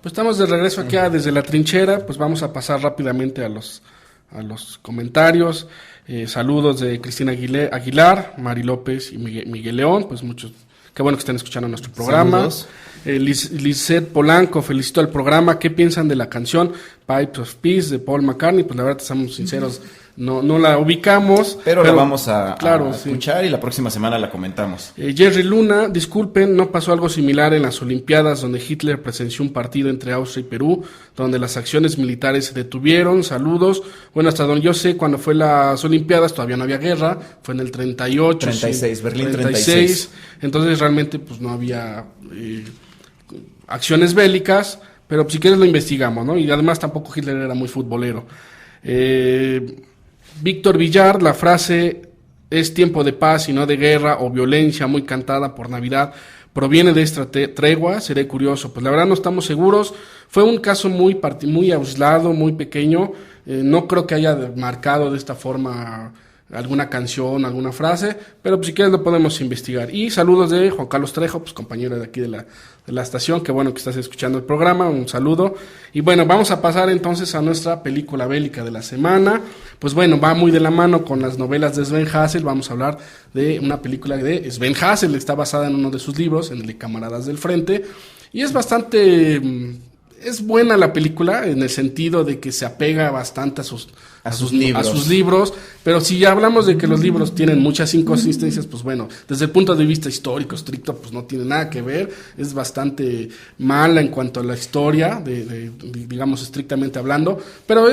Pues estamos de regreso aquí desde la trinchera, pues vamos a pasar rápidamente a los comentarios. Saludos de Cristina Aguilar, Mari López y Miguel León, pues muchos, qué bueno que estén escuchando nuestro programa. Lisette Polanco, felicito al programa. ¿Qué piensan de la canción Pipes of Peace de Paul McCartney? Pues la verdad, estamos sinceros, no la ubicamos. Pero la vamos a escuchar, sí. Y la próxima semana la comentamos. Jerry Luna, disculpen, ¿no pasó algo similar en las Olimpiadas donde Hitler presenció un partido entre Austria y Perú, donde las acciones militares se detuvieron? Saludos. Bueno, hasta donde yo sé, cuando fue las Olimpiadas todavía no había guerra, fue en el 38. 36, sí, Berlín 36. Entonces realmente pues no había acciones bélicas, pero pues, si quieres lo investigamos, ¿no? Y además tampoco Hitler era muy futbolero. Víctor Villar, la frase "es tiempo de paz y no de guerra o violencia", muy cantada por Navidad, ¿proviene de esta tregua? Seré curioso. Pues la verdad no estamos seguros. Fue un caso muy aislado, muy pequeño. No creo que haya marcado de esta forma alguna canción, alguna frase, pero pues si quieres lo podemos investigar. Y saludos de Juan Carlos Trejo, pues compañero de aquí de la estación, qué bueno que estás escuchando el programa, un saludo. Y bueno, vamos a pasar entonces a nuestra película bélica de la semana. Pues bueno, va muy de la mano con las novelas de Sven Hassel. Vamos a hablar de una película de Sven Hassel, está basada en uno de sus libros, en el de Camaradas del Frente, y es bastante... Es buena la película en el sentido de que se apega bastante a sus libros, pero si ya hablamos de que los libros tienen muchas inconsistencias, pues bueno, desde el punto de vista histórico estricto, pues no tiene nada que ver, es bastante mala en cuanto a la historia, digamos estrictamente hablando, pero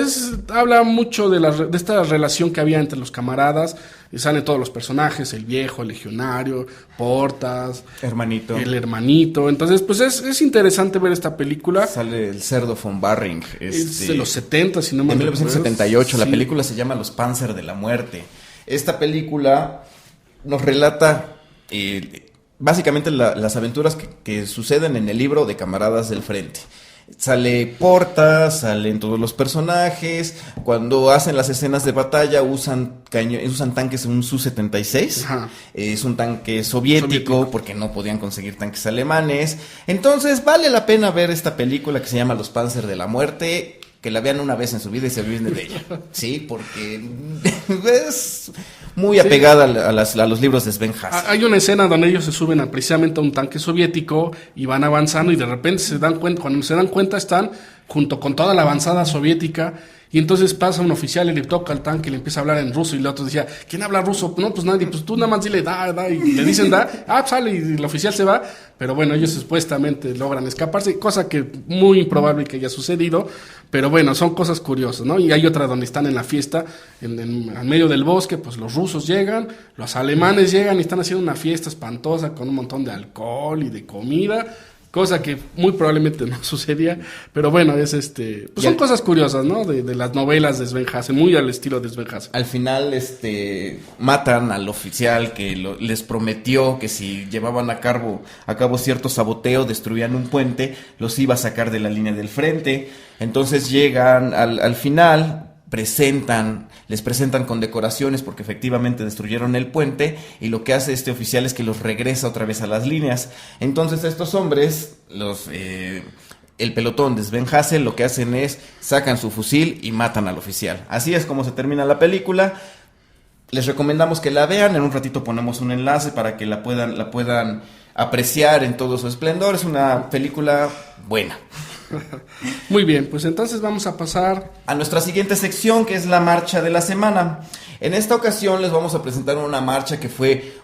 habla mucho de esta relación que había entre los camaradas, y salen todos los personajes, el viejo, el legionario, Portas, el hermanito, entonces pues es interesante ver esta película. Sale el cerdo von Barring, es de los 70, si no me recuerdo. De 1978, sí. La película se llama Los Panzer de la Muerte. Esta película nos relata básicamente las aventuras que suceden en el libro de Camaradas del Frente. Sale Portas, salen todos los personajes. Cuando hacen las escenas de batalla usan tanques en un Su-76. Ajá. Es un tanque soviético porque no podían conseguir tanques alemanes. Entonces vale la pena ver esta película que se llama Los Panzer de la Muerte. Que la vean una vez en su vida y se olviden de ella. Sí, porque es muy apegada a los libros de Sven Hassel. Hay una escena donde ellos se suben precisamente a un tanque soviético y van avanzando y de repente cuando se dan cuenta están junto con toda la avanzada soviética. Y entonces pasa un oficial y le toca al tanque y le empieza a hablar en ruso, y el otro decía, ¿quién habla ruso? No, pues nadie, pues tú nada más dile da, y le dicen da, sale, y el oficial se va, pero bueno, ellos supuestamente logran escaparse, cosa que muy improbable que haya sucedido, pero bueno, son cosas curiosas, ¿no? Y hay otra donde están en la fiesta, al medio del bosque, pues los rusos llegan, los alemanes llegan y están haciendo una fiesta espantosa con un montón de alcohol y de comida, cosa que muy probablemente no sucedía, pero bueno, pues son cosas curiosas, ¿no? De las novelas de Sven Hassel, muy al estilo de Sven Hassel. Al final, matan al oficial que les prometió que si llevaban a cabo cierto saboteo, destruían un puente, los iba a sacar de la línea del frente. Entonces llegan al final, les presentan condecoraciones porque efectivamente destruyeron el puente, y lo que hace este oficial es que los regresa otra vez a las líneas. Entonces estos hombres, el pelotón de Sven Hassel, lo que hacen es sacan su fusil y matan al oficial. Así es como se termina la película. Les recomendamos que la vean. En un ratito ponemos un enlace para que la puedan apreciar en todo su esplendor. Es una película buena. Muy bien, pues entonces vamos a pasar a nuestra siguiente sección, que es la marcha de la semana. En esta ocasión les vamos a presentar una marcha que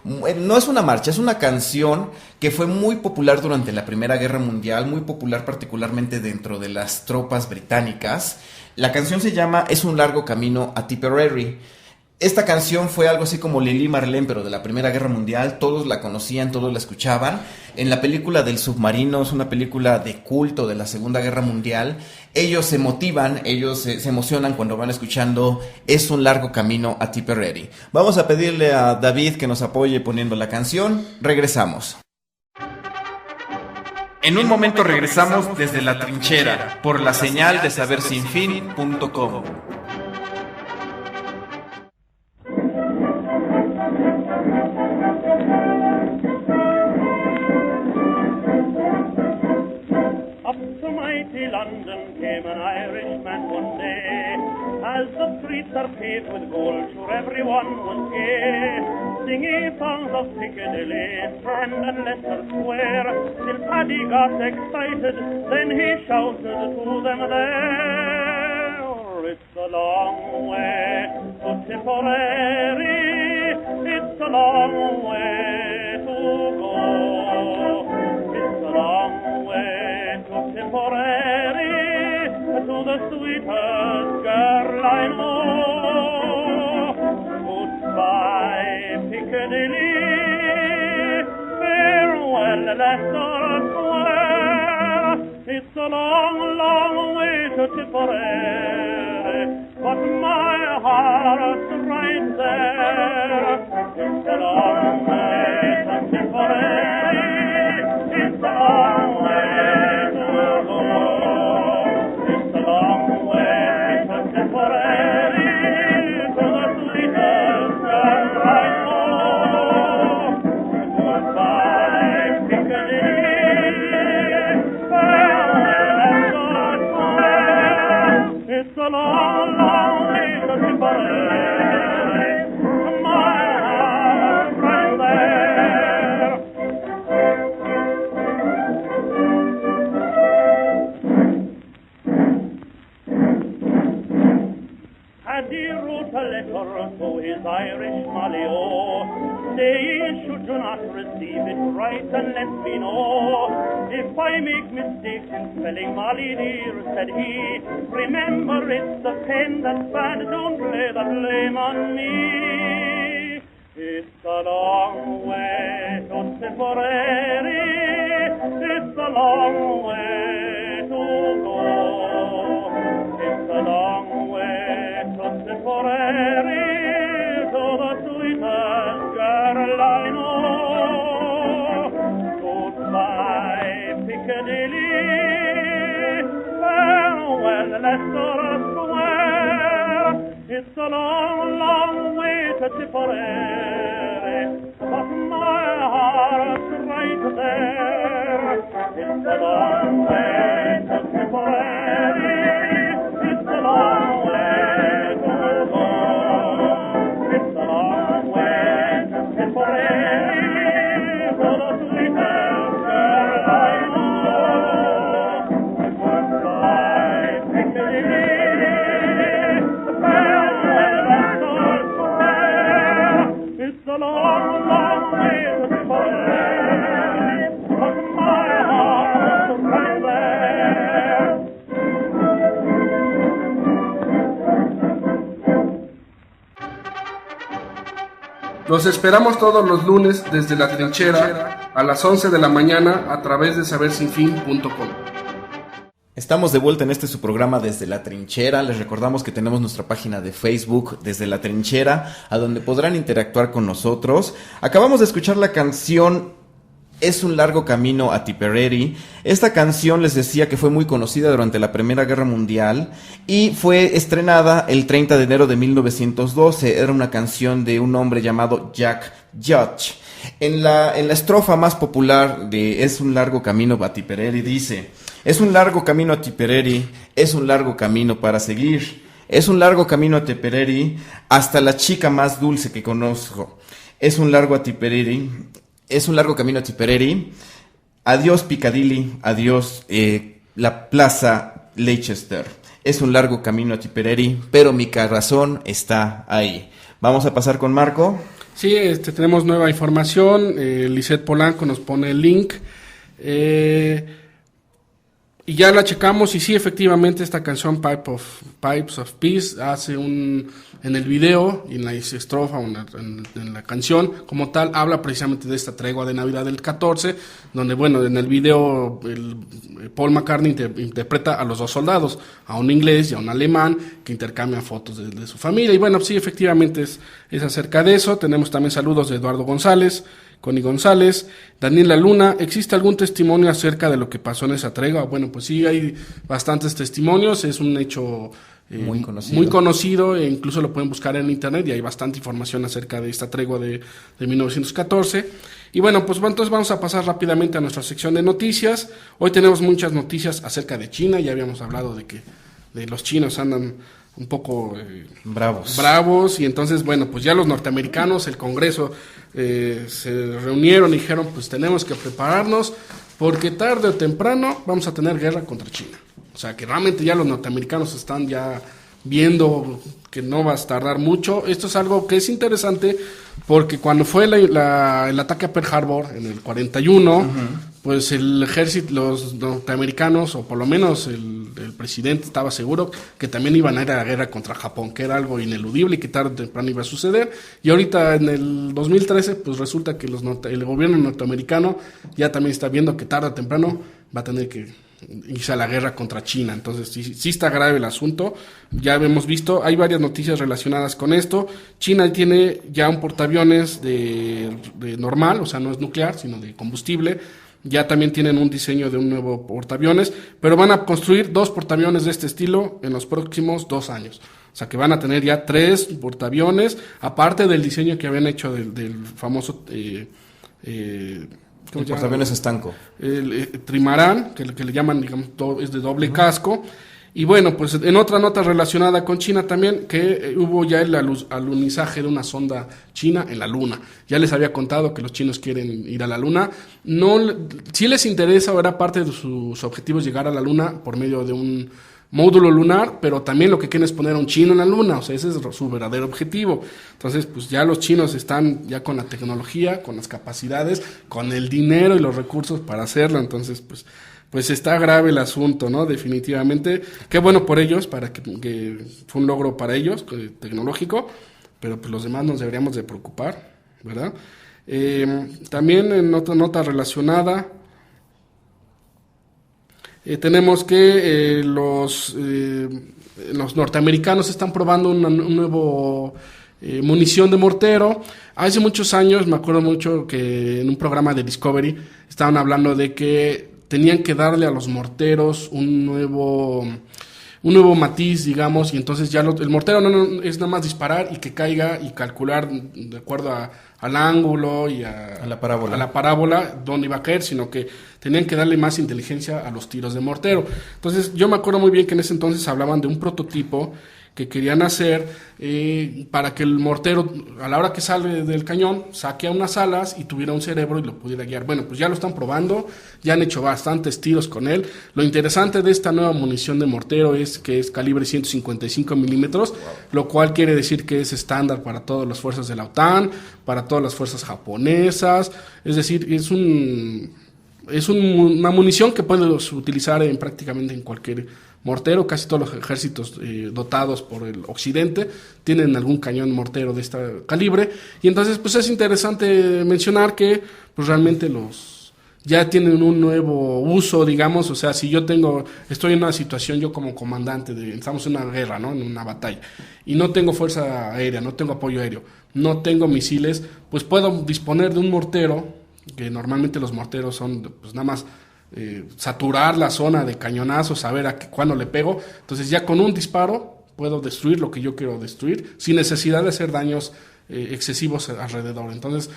no es una marcha, es una canción que fue muy popular durante la Primera Guerra Mundial, muy popular particularmente dentro de las tropas británicas. La canción se llama Es un largo camino a Tipperary. Esta canción fue algo así como Lili Marlene, pero de la Primera Guerra Mundial. Todos la conocían, todos la escuchaban. En la película del submarino, es una película de culto de la Segunda Guerra Mundial. Ellos se motivan, ellos se emocionan cuando van escuchando Es un largo camino a Tipperary. Vamos a pedirle a David que nos apoye poniendo la canción. Regresamos. En un momento regresamos desde la trinchera por la señal de sabersinfin.com. London came an Irishman one day. As the streets are paved with gold, sure everyone was gay, singing songs of Piccadilly, Strand and Leicester Square. Till Paddy got excited, then he shouted to them there, it's a long way to Tipperary, it's a long way to go, it's a long way to Tipperary, to the sweetest girl I know. Goodbye Piccadilly, farewell Leicester Square. It's a long, long way to Tipperary, but my heart's right there. It's a long way to Tipperary, it's a long way to go. It's a long way to Tipperary, to the sweetest girl I know. Goodbye Piccadilly, farewell Leicester Square. It's a long, long way to Tipperary, my heart's right there. Paddy wrote a letter to his Irish Malio, saying should you not receive it, write and let me know. If I make mistakes in spelling Molly dear, said he, remember it's the pen that's bad, don't lay the blame on me. It's a long way to Tipperary, it's a long way to go, it's a long way to Tipperary, to the sweetest girl I know. Goodbye Piccadilly, farewell Leicester Square. It's a long, long way to Tipperary, but my heart's right there. It's a long way to Tipperary, it's a long way to go. It's a long way to Tipperary, to the sweetest girl I know. Goodbye Piccadilly, farewell Leicester Square. It's a long, long way to Tipperary, but my heart's right there. Los esperamos todos los lunes desde la trinchera a las 11 de la mañana a través de sabersinfin.com. Estamos de vuelta en su programa Desde la Trinchera. Les recordamos que tenemos nuestra página de Facebook Desde la Trinchera, a donde podrán interactuar con nosotros. Acabamos de escuchar la canción Es un largo camino a Tipperary. Esta canción les decía que fue muy conocida durante la Primera Guerra Mundial y fue estrenada el 30 de enero de 1912. Era una canción de un hombre llamado Jack Judge. En la estrofa más popular de Es un largo camino a Tipperary dice: es un largo camino a Tipperary, es un largo camino para seguir. Es un largo camino a Tipperary, hasta la chica más dulce que conozco. Es un largo camino a Tipperary. Adiós Piccadilly, adiós la Plaza Leicester. Es un largo camino a Tipperary, pero mi corazón está ahí. Vamos a pasar con Marco. Sí, tenemos nueva información. Lisette Polanco nos pone el link. Y ya la checamos y sí, efectivamente esta canción Pipes of Peace hace en el video y en la estrofa o en la canción como tal habla precisamente de esta tregua de Navidad del 14, donde bueno, en el video Paul McCartney interpreta a los dos soldados, a un inglés y a un alemán que intercambian fotos de su familia y bueno, sí, efectivamente es acerca de eso. Tenemos también saludos de Eduardo González, Connie González, Daniela Luna. ¿Existe algún testimonio acerca de lo que pasó en esa tregua? Bueno, pues sí, hay bastantes testimonios, es un hecho muy conocido, e incluso lo pueden buscar en internet y hay bastante información acerca de esta tregua de 1914. Y bueno, pues entonces vamos a pasar rápidamente a nuestra sección de noticias. Hoy tenemos muchas noticias acerca de China, ya habíamos hablado de que los chinos andan un poco bravos y entonces bueno, pues ya los norteamericanos, el Congreso se reunieron y dijeron pues tenemos que prepararnos porque tarde o temprano vamos a tener guerra contra China. O sea que realmente ya los norteamericanos están ya viendo que no va a tardar mucho. Esto es algo que es interesante porque cuando fue el ataque a Pearl Harbor en el 41, pues el ejército, los norteamericanos, o por lo menos el presidente estaba seguro que también iban a ir a la guerra contra Japón, que era algo ineludible y que tarde o temprano iba a suceder. Y ahorita en el 2013, pues resulta que el gobierno norteamericano ya también está viendo que tarde o temprano va a tener que irse a la guerra contra China. Entonces sí está grave el asunto. Ya hemos visto, hay varias noticias relacionadas con esto. China tiene ya un portaaviones de normal, o sea, no es nuclear, sino de combustible. Ya también tienen un diseño de un nuevo portaaviones, pero van a construir 2 portaaviones de este estilo en los próximos 2 años. O sea que van a tener ya 3 portaaviones, aparte del diseño que habían hecho del famoso el portaaviones estanco. El trimarán, que le llaman, digamos, es de doble casco. Y bueno, pues en otra nota relacionada con China también, que hubo ya el alunizaje de una sonda china en la Luna. Ya les había contado que los chinos quieren ir a la Luna. Sí les interesa, o era parte de sus objetivos llegar a la Luna por medio de un módulo lunar, pero también lo que quieren es poner a un chino en la Luna, o sea, ese es su verdadero objetivo. Entonces, pues ya los chinos están ya con la tecnología, con las capacidades, con el dinero y los recursos para hacerlo. Entonces, pues está grave el asunto, ¿no? Definitivamente. Qué bueno por ellos, que fue un logro para ellos, tecnológico, pero pues los demás nos deberíamos de preocupar, ¿verdad? También en otra nota relacionada, tenemos que los norteamericanos están probando un nuevo munición de mortero. Hace muchos años, me acuerdo mucho que en un programa de Discovery estaban hablando de que tenían que darle a los morteros un nuevo matiz, digamos, y entonces ya el mortero no es nada más disparar y que caiga y calcular de acuerdo al ángulo y a la parábola dónde iba a caer, sino que tenían que darle más inteligencia a los tiros de mortero. Entonces yo me acuerdo muy bien que en ese entonces hablaban de un prototipo que querían hacer para que el mortero, a la hora que sale del cañón, saque a unas alas y tuviera un cerebro y lo pudiera guiar. Bueno, pues ya lo están probando, ya han hecho bastantes tiros con él. Lo interesante de esta nueva munición de mortero es que es calibre 155 milímetros, lo cual quiere decir que es estándar para todas las fuerzas de la OTAN, para todas las fuerzas japonesas. Es decir, es una munición que puedes utilizar prácticamente en cualquier mortero. Casi todos los ejércitos dotados por el occidente tienen algún cañón mortero de este calibre, y entonces pues es interesante mencionar que pues realmente ya tienen un nuevo uso, digamos. O sea, si yo estoy en una situación, yo como comandante, estamos en una guerra, ¿no? En una batalla, y no tengo fuerza aérea, no tengo apoyo aéreo, no tengo misiles, pues puedo disponer de un mortero, que normalmente los morteros son pues nada más saturar la zona de cañonazos, saber cuándo le pego. Entonces ya con un disparo puedo destruir lo que yo quiero destruir sin necesidad de hacer daños excesivos alrededor. Entonces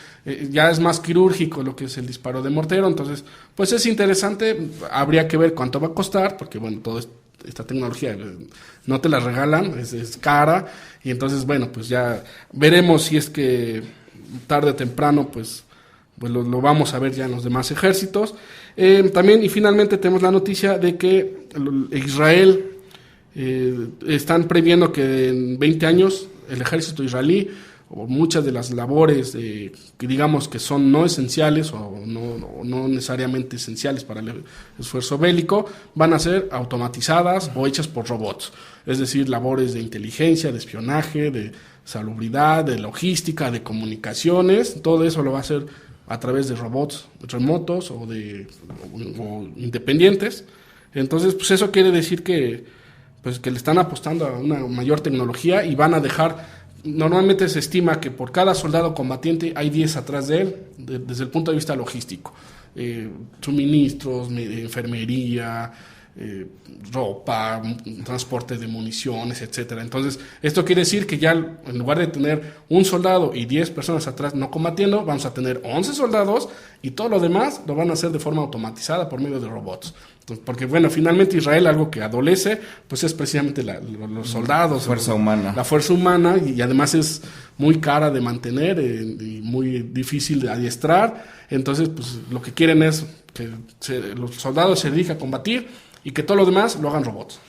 ya es más quirúrgico lo que es el disparo de mortero. Entonces pues es interesante. Habría que ver cuánto va a costar, porque bueno, toda esta tecnología no te la regalan, es cara, y entonces bueno, pues ya veremos si es que tarde o temprano pues lo vamos a ver ya en los demás ejércitos. También, y finalmente, tenemos la noticia de que Israel están previendo que en 20 años el ejército israelí o muchas de las labores que digamos que son no esenciales o no necesariamente esenciales para el esfuerzo bélico, van a ser automatizadas o hechas por robots. Es decir, labores de inteligencia, de espionaje, de salubridad, de logística, de comunicaciones, todo eso lo va a hacer a través de robots remotos o independientes. Entonces, pues eso quiere decir que le están apostando a una mayor tecnología y van a dejar, normalmente se estima que por cada soldado combatiente hay 10 atrás de él, desde el punto de vista logístico, suministros, enfermería, ropa, transporte de municiones, etcétera. Entonces, esto quiere decir que ya en lugar de tener un soldado y 10 personas atrás no combatiendo, vamos a tener 11 soldados y todo lo demás lo van a hacer de forma automatizada por medio de robots. Entonces, porque bueno, finalmente Israel algo que adolece, pues es precisamente los soldados, la fuerza humana, y además es muy cara de mantener y muy difícil de adiestrar. Entonces, pues lo que quieren es que los soldados se dediquen a combatir y que todo lo demás lo hagan robots.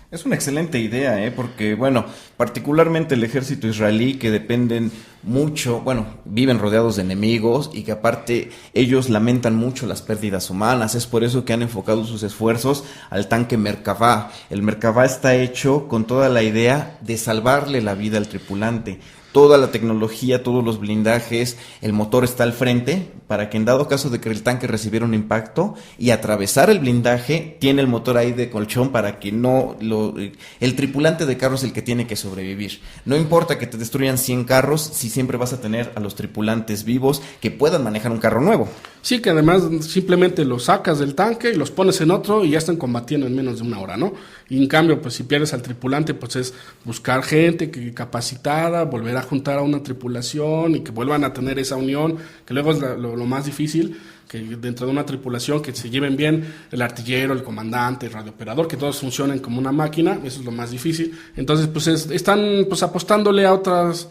Es una excelente idea, porque, bueno, particularmente el ejército israelí, que dependen mucho, viven rodeados de enemigos y que aparte ellos lamentan mucho las pérdidas humanas. Es por eso que han enfocado sus esfuerzos al tanque Merkavá. El Merkavá está hecho con toda la idea de salvarle la vida al tripulante. Toda la tecnología, todos los blindajes, el motor está al frente para que en dado caso de que el tanque recibiera un impacto y atravesar el blindaje, tiene el motor ahí de colchón para que el tripulante de carro es el que tiene que sobrevivir. No importa que te destruyan 100 carros, si siempre vas a tener a los tripulantes vivos que puedan manejar un carro nuevo. Sí, que además simplemente los sacas del tanque y los pones en otro y ya están combatiendo en menos de una hora, ¿no? Y en cambio, pues si pierdes al tripulante, pues es buscar gente capacitada, volver a juntar a una tripulación y que vuelvan a tener esa unión, que luego es lo más difícil, que dentro de una tripulación que se lleven bien el artillero, el comandante, el radiooperador, que todos funcionen como una máquina, eso es lo más difícil. Entonces, pues están pues apostándole a otras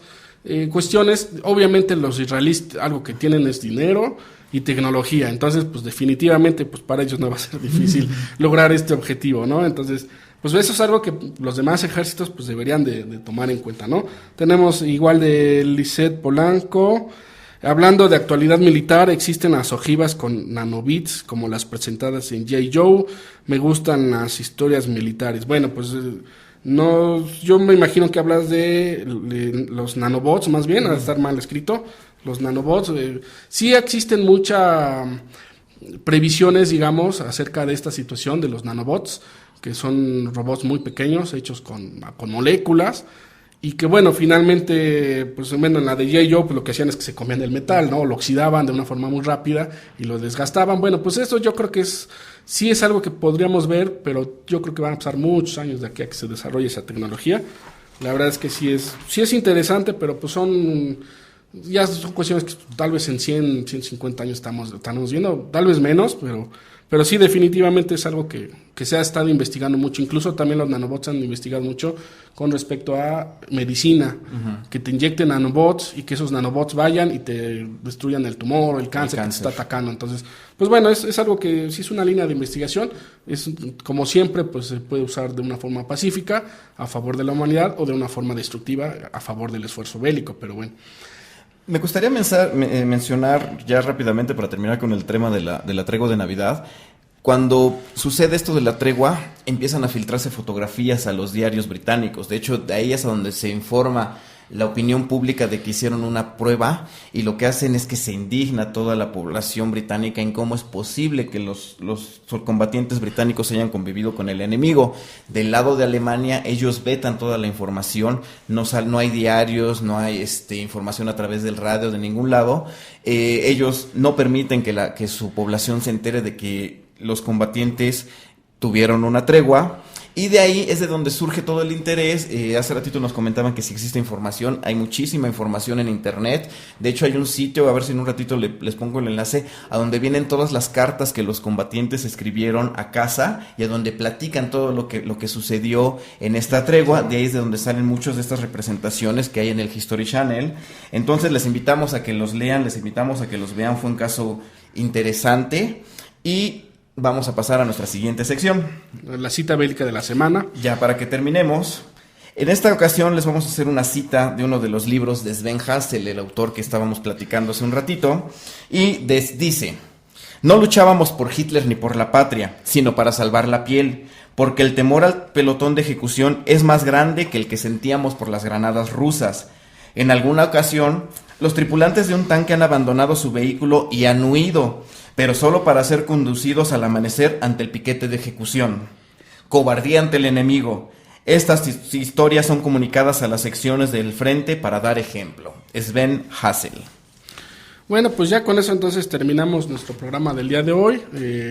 cuestiones. Obviamente los israelíes algo que tienen es dinero y tecnología, entonces pues definitivamente pues para ellos no va a ser difícil lograr este objetivo, ¿no? Entonces pues eso es algo que los demás ejércitos pues deberían de tomar en cuenta, ¿no? Tenemos igual de Lisette Polanco, hablando de actualidad militar, existen las ojivas con nanobits como las presentadas en G.I. Joe, me gustan las historias militares. Bueno, pues no, yo me imagino que hablas de los nanobots, más bien, al estar mal escrito. Los nanobots, sí existen muchas previsiones, digamos, acerca de esta situación de los nanobots, que son robots muy pequeños, hechos con moléculas, y que bueno, finalmente, pues bueno, en la de G.I. Joe, pues lo que hacían es que se comían el metal, ¿no? Lo oxidaban de una forma muy rápida y lo desgastaban. Bueno, pues eso yo creo que sí es algo que podríamos ver, pero yo creo que van a pasar muchos años de aquí a que se desarrolle esa tecnología. La verdad es que sí es interesante, pero pues son cuestiones que tal vez en 100, 150 años estamos viendo, tal vez menos, pero sí definitivamente es algo que se ha estado investigando mucho. Incluso también los nanobots han investigado mucho con respecto a medicina, que te inyecten nanobots y que esos nanobots vayan y te destruyan el tumor o el cáncer que te está atacando. Entonces, pues bueno, es algo que sí es una línea de investigación. Es como siempre, pues se puede usar de una forma pacífica a favor de la humanidad o de una forma destructiva a favor del esfuerzo bélico, pero bueno. Me gustaría mencionar ya rápidamente para terminar con el tema de la tregua de Navidad. Cuando sucede esto de la tregua, empiezan a filtrarse fotografías a los diarios británicos. De hecho, de ahí es a donde se informa la opinión pública de que hicieron una prueba, y lo que hacen es que se indigna toda la población británica en cómo es posible que los combatientes británicos hayan convivido con el enemigo. Del lado de Alemania, ellos vetan toda la información, no hay diarios, no hay información a través del radio de ningún lado. Ellos no permiten que su población se entere de que los combatientes tuvieron una tregua. Y de ahí es de donde surge todo el interés. Hace ratito nos comentaban que si existe información, hay muchísima información en internet. De hecho hay un sitio, a ver si en un ratito les pongo el enlace, a donde vienen todas las cartas que los combatientes escribieron a casa y a donde platican todo lo que sucedió en esta tregua. De ahí es de donde salen muchas de estas representaciones que hay en el History Channel. Entonces les invitamos a que los lean, les invitamos a que los vean. Fue un caso interesante. Y vamos a pasar a nuestra siguiente sección. La cita bélica de la semana. Ya para que terminemos, En esta ocasión les vamos a hacer una cita de uno de los libros de Sven Hassel, el autor que estábamos platicando hace un ratito, y dice: no luchábamos por Hitler ni por la patria, sino para salvar la piel, porque el temor al pelotón de ejecución es más grande que el que sentíamos por las granadas rusas. En alguna ocasión, los tripulantes de un tanque han abandonado su vehículo y han huido, pero solo para ser conducidos al amanecer ante el piquete de ejecución. Cobardía ante el enemigo. Estas historias son comunicadas a las secciones del frente para dar ejemplo. Sven Hassel. Bueno, pues ya con eso entonces terminamos nuestro programa del día de hoy.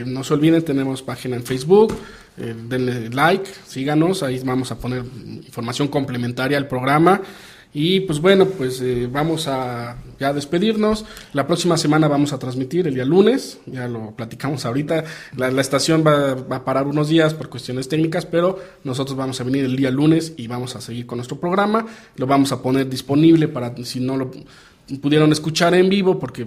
No se olviden, tenemos página en Facebook, denle like, síganos, ahí vamos a poner información complementaria al programa. Y pues bueno, pues vamos a ya despedirnos. La próxima semana vamos a transmitir el día lunes, ya lo platicamos ahorita. La estación va a parar unos días por cuestiones técnicas, pero nosotros vamos a venir el día lunes y vamos a seguir con nuestro programa. Lo vamos a poner disponible para si no lo pudieron escuchar en vivo, porque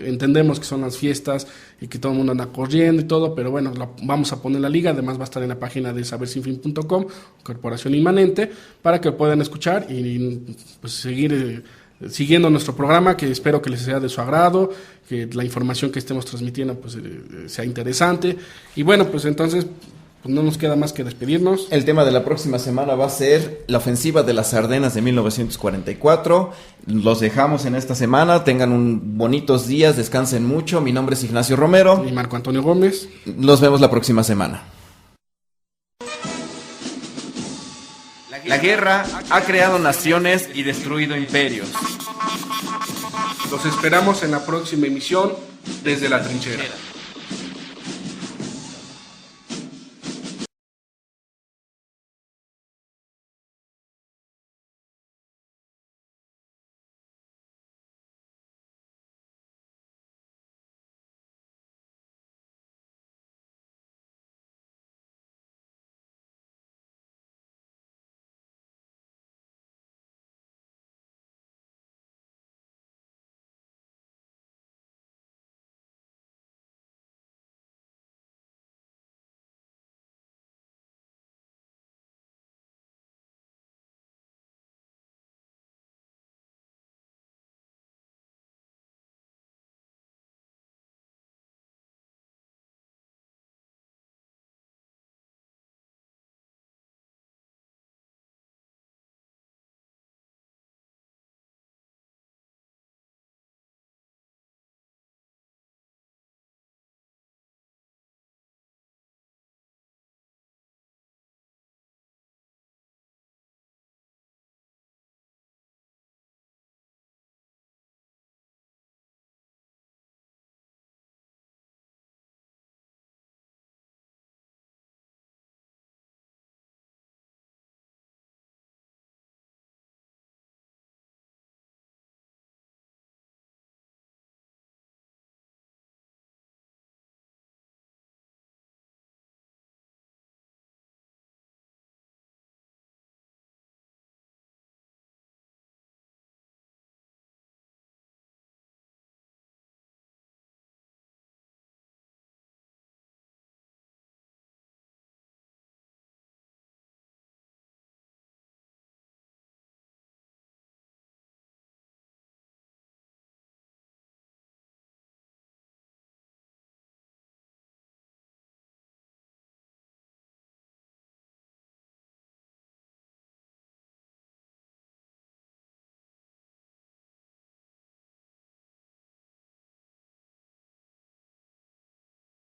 entendemos que son las fiestas y que todo el mundo anda corriendo y todo, pero bueno, vamos a poner la liga, además va a estar en la página de sabersinfin.com, Corporación Inmanente, para que puedan escuchar y pues seguir siguiendo nuestro programa, que espero que les sea de su agrado, que la información que estemos transmitiendo pues sea interesante, y bueno, pues entonces pues no nos queda más que despedirnos. El tema de la próxima semana va a ser la ofensiva de las Ardenas de 1944. Los dejamos en esta semana. Tengan un bonitos días, descansen mucho. Mi nombre es Ignacio Romero. Y Marco Antonio Gómez. Nos vemos la próxima semana. La guerra ha creado naciones y destruido imperios. Los esperamos en la próxima emisión desde la trinchera.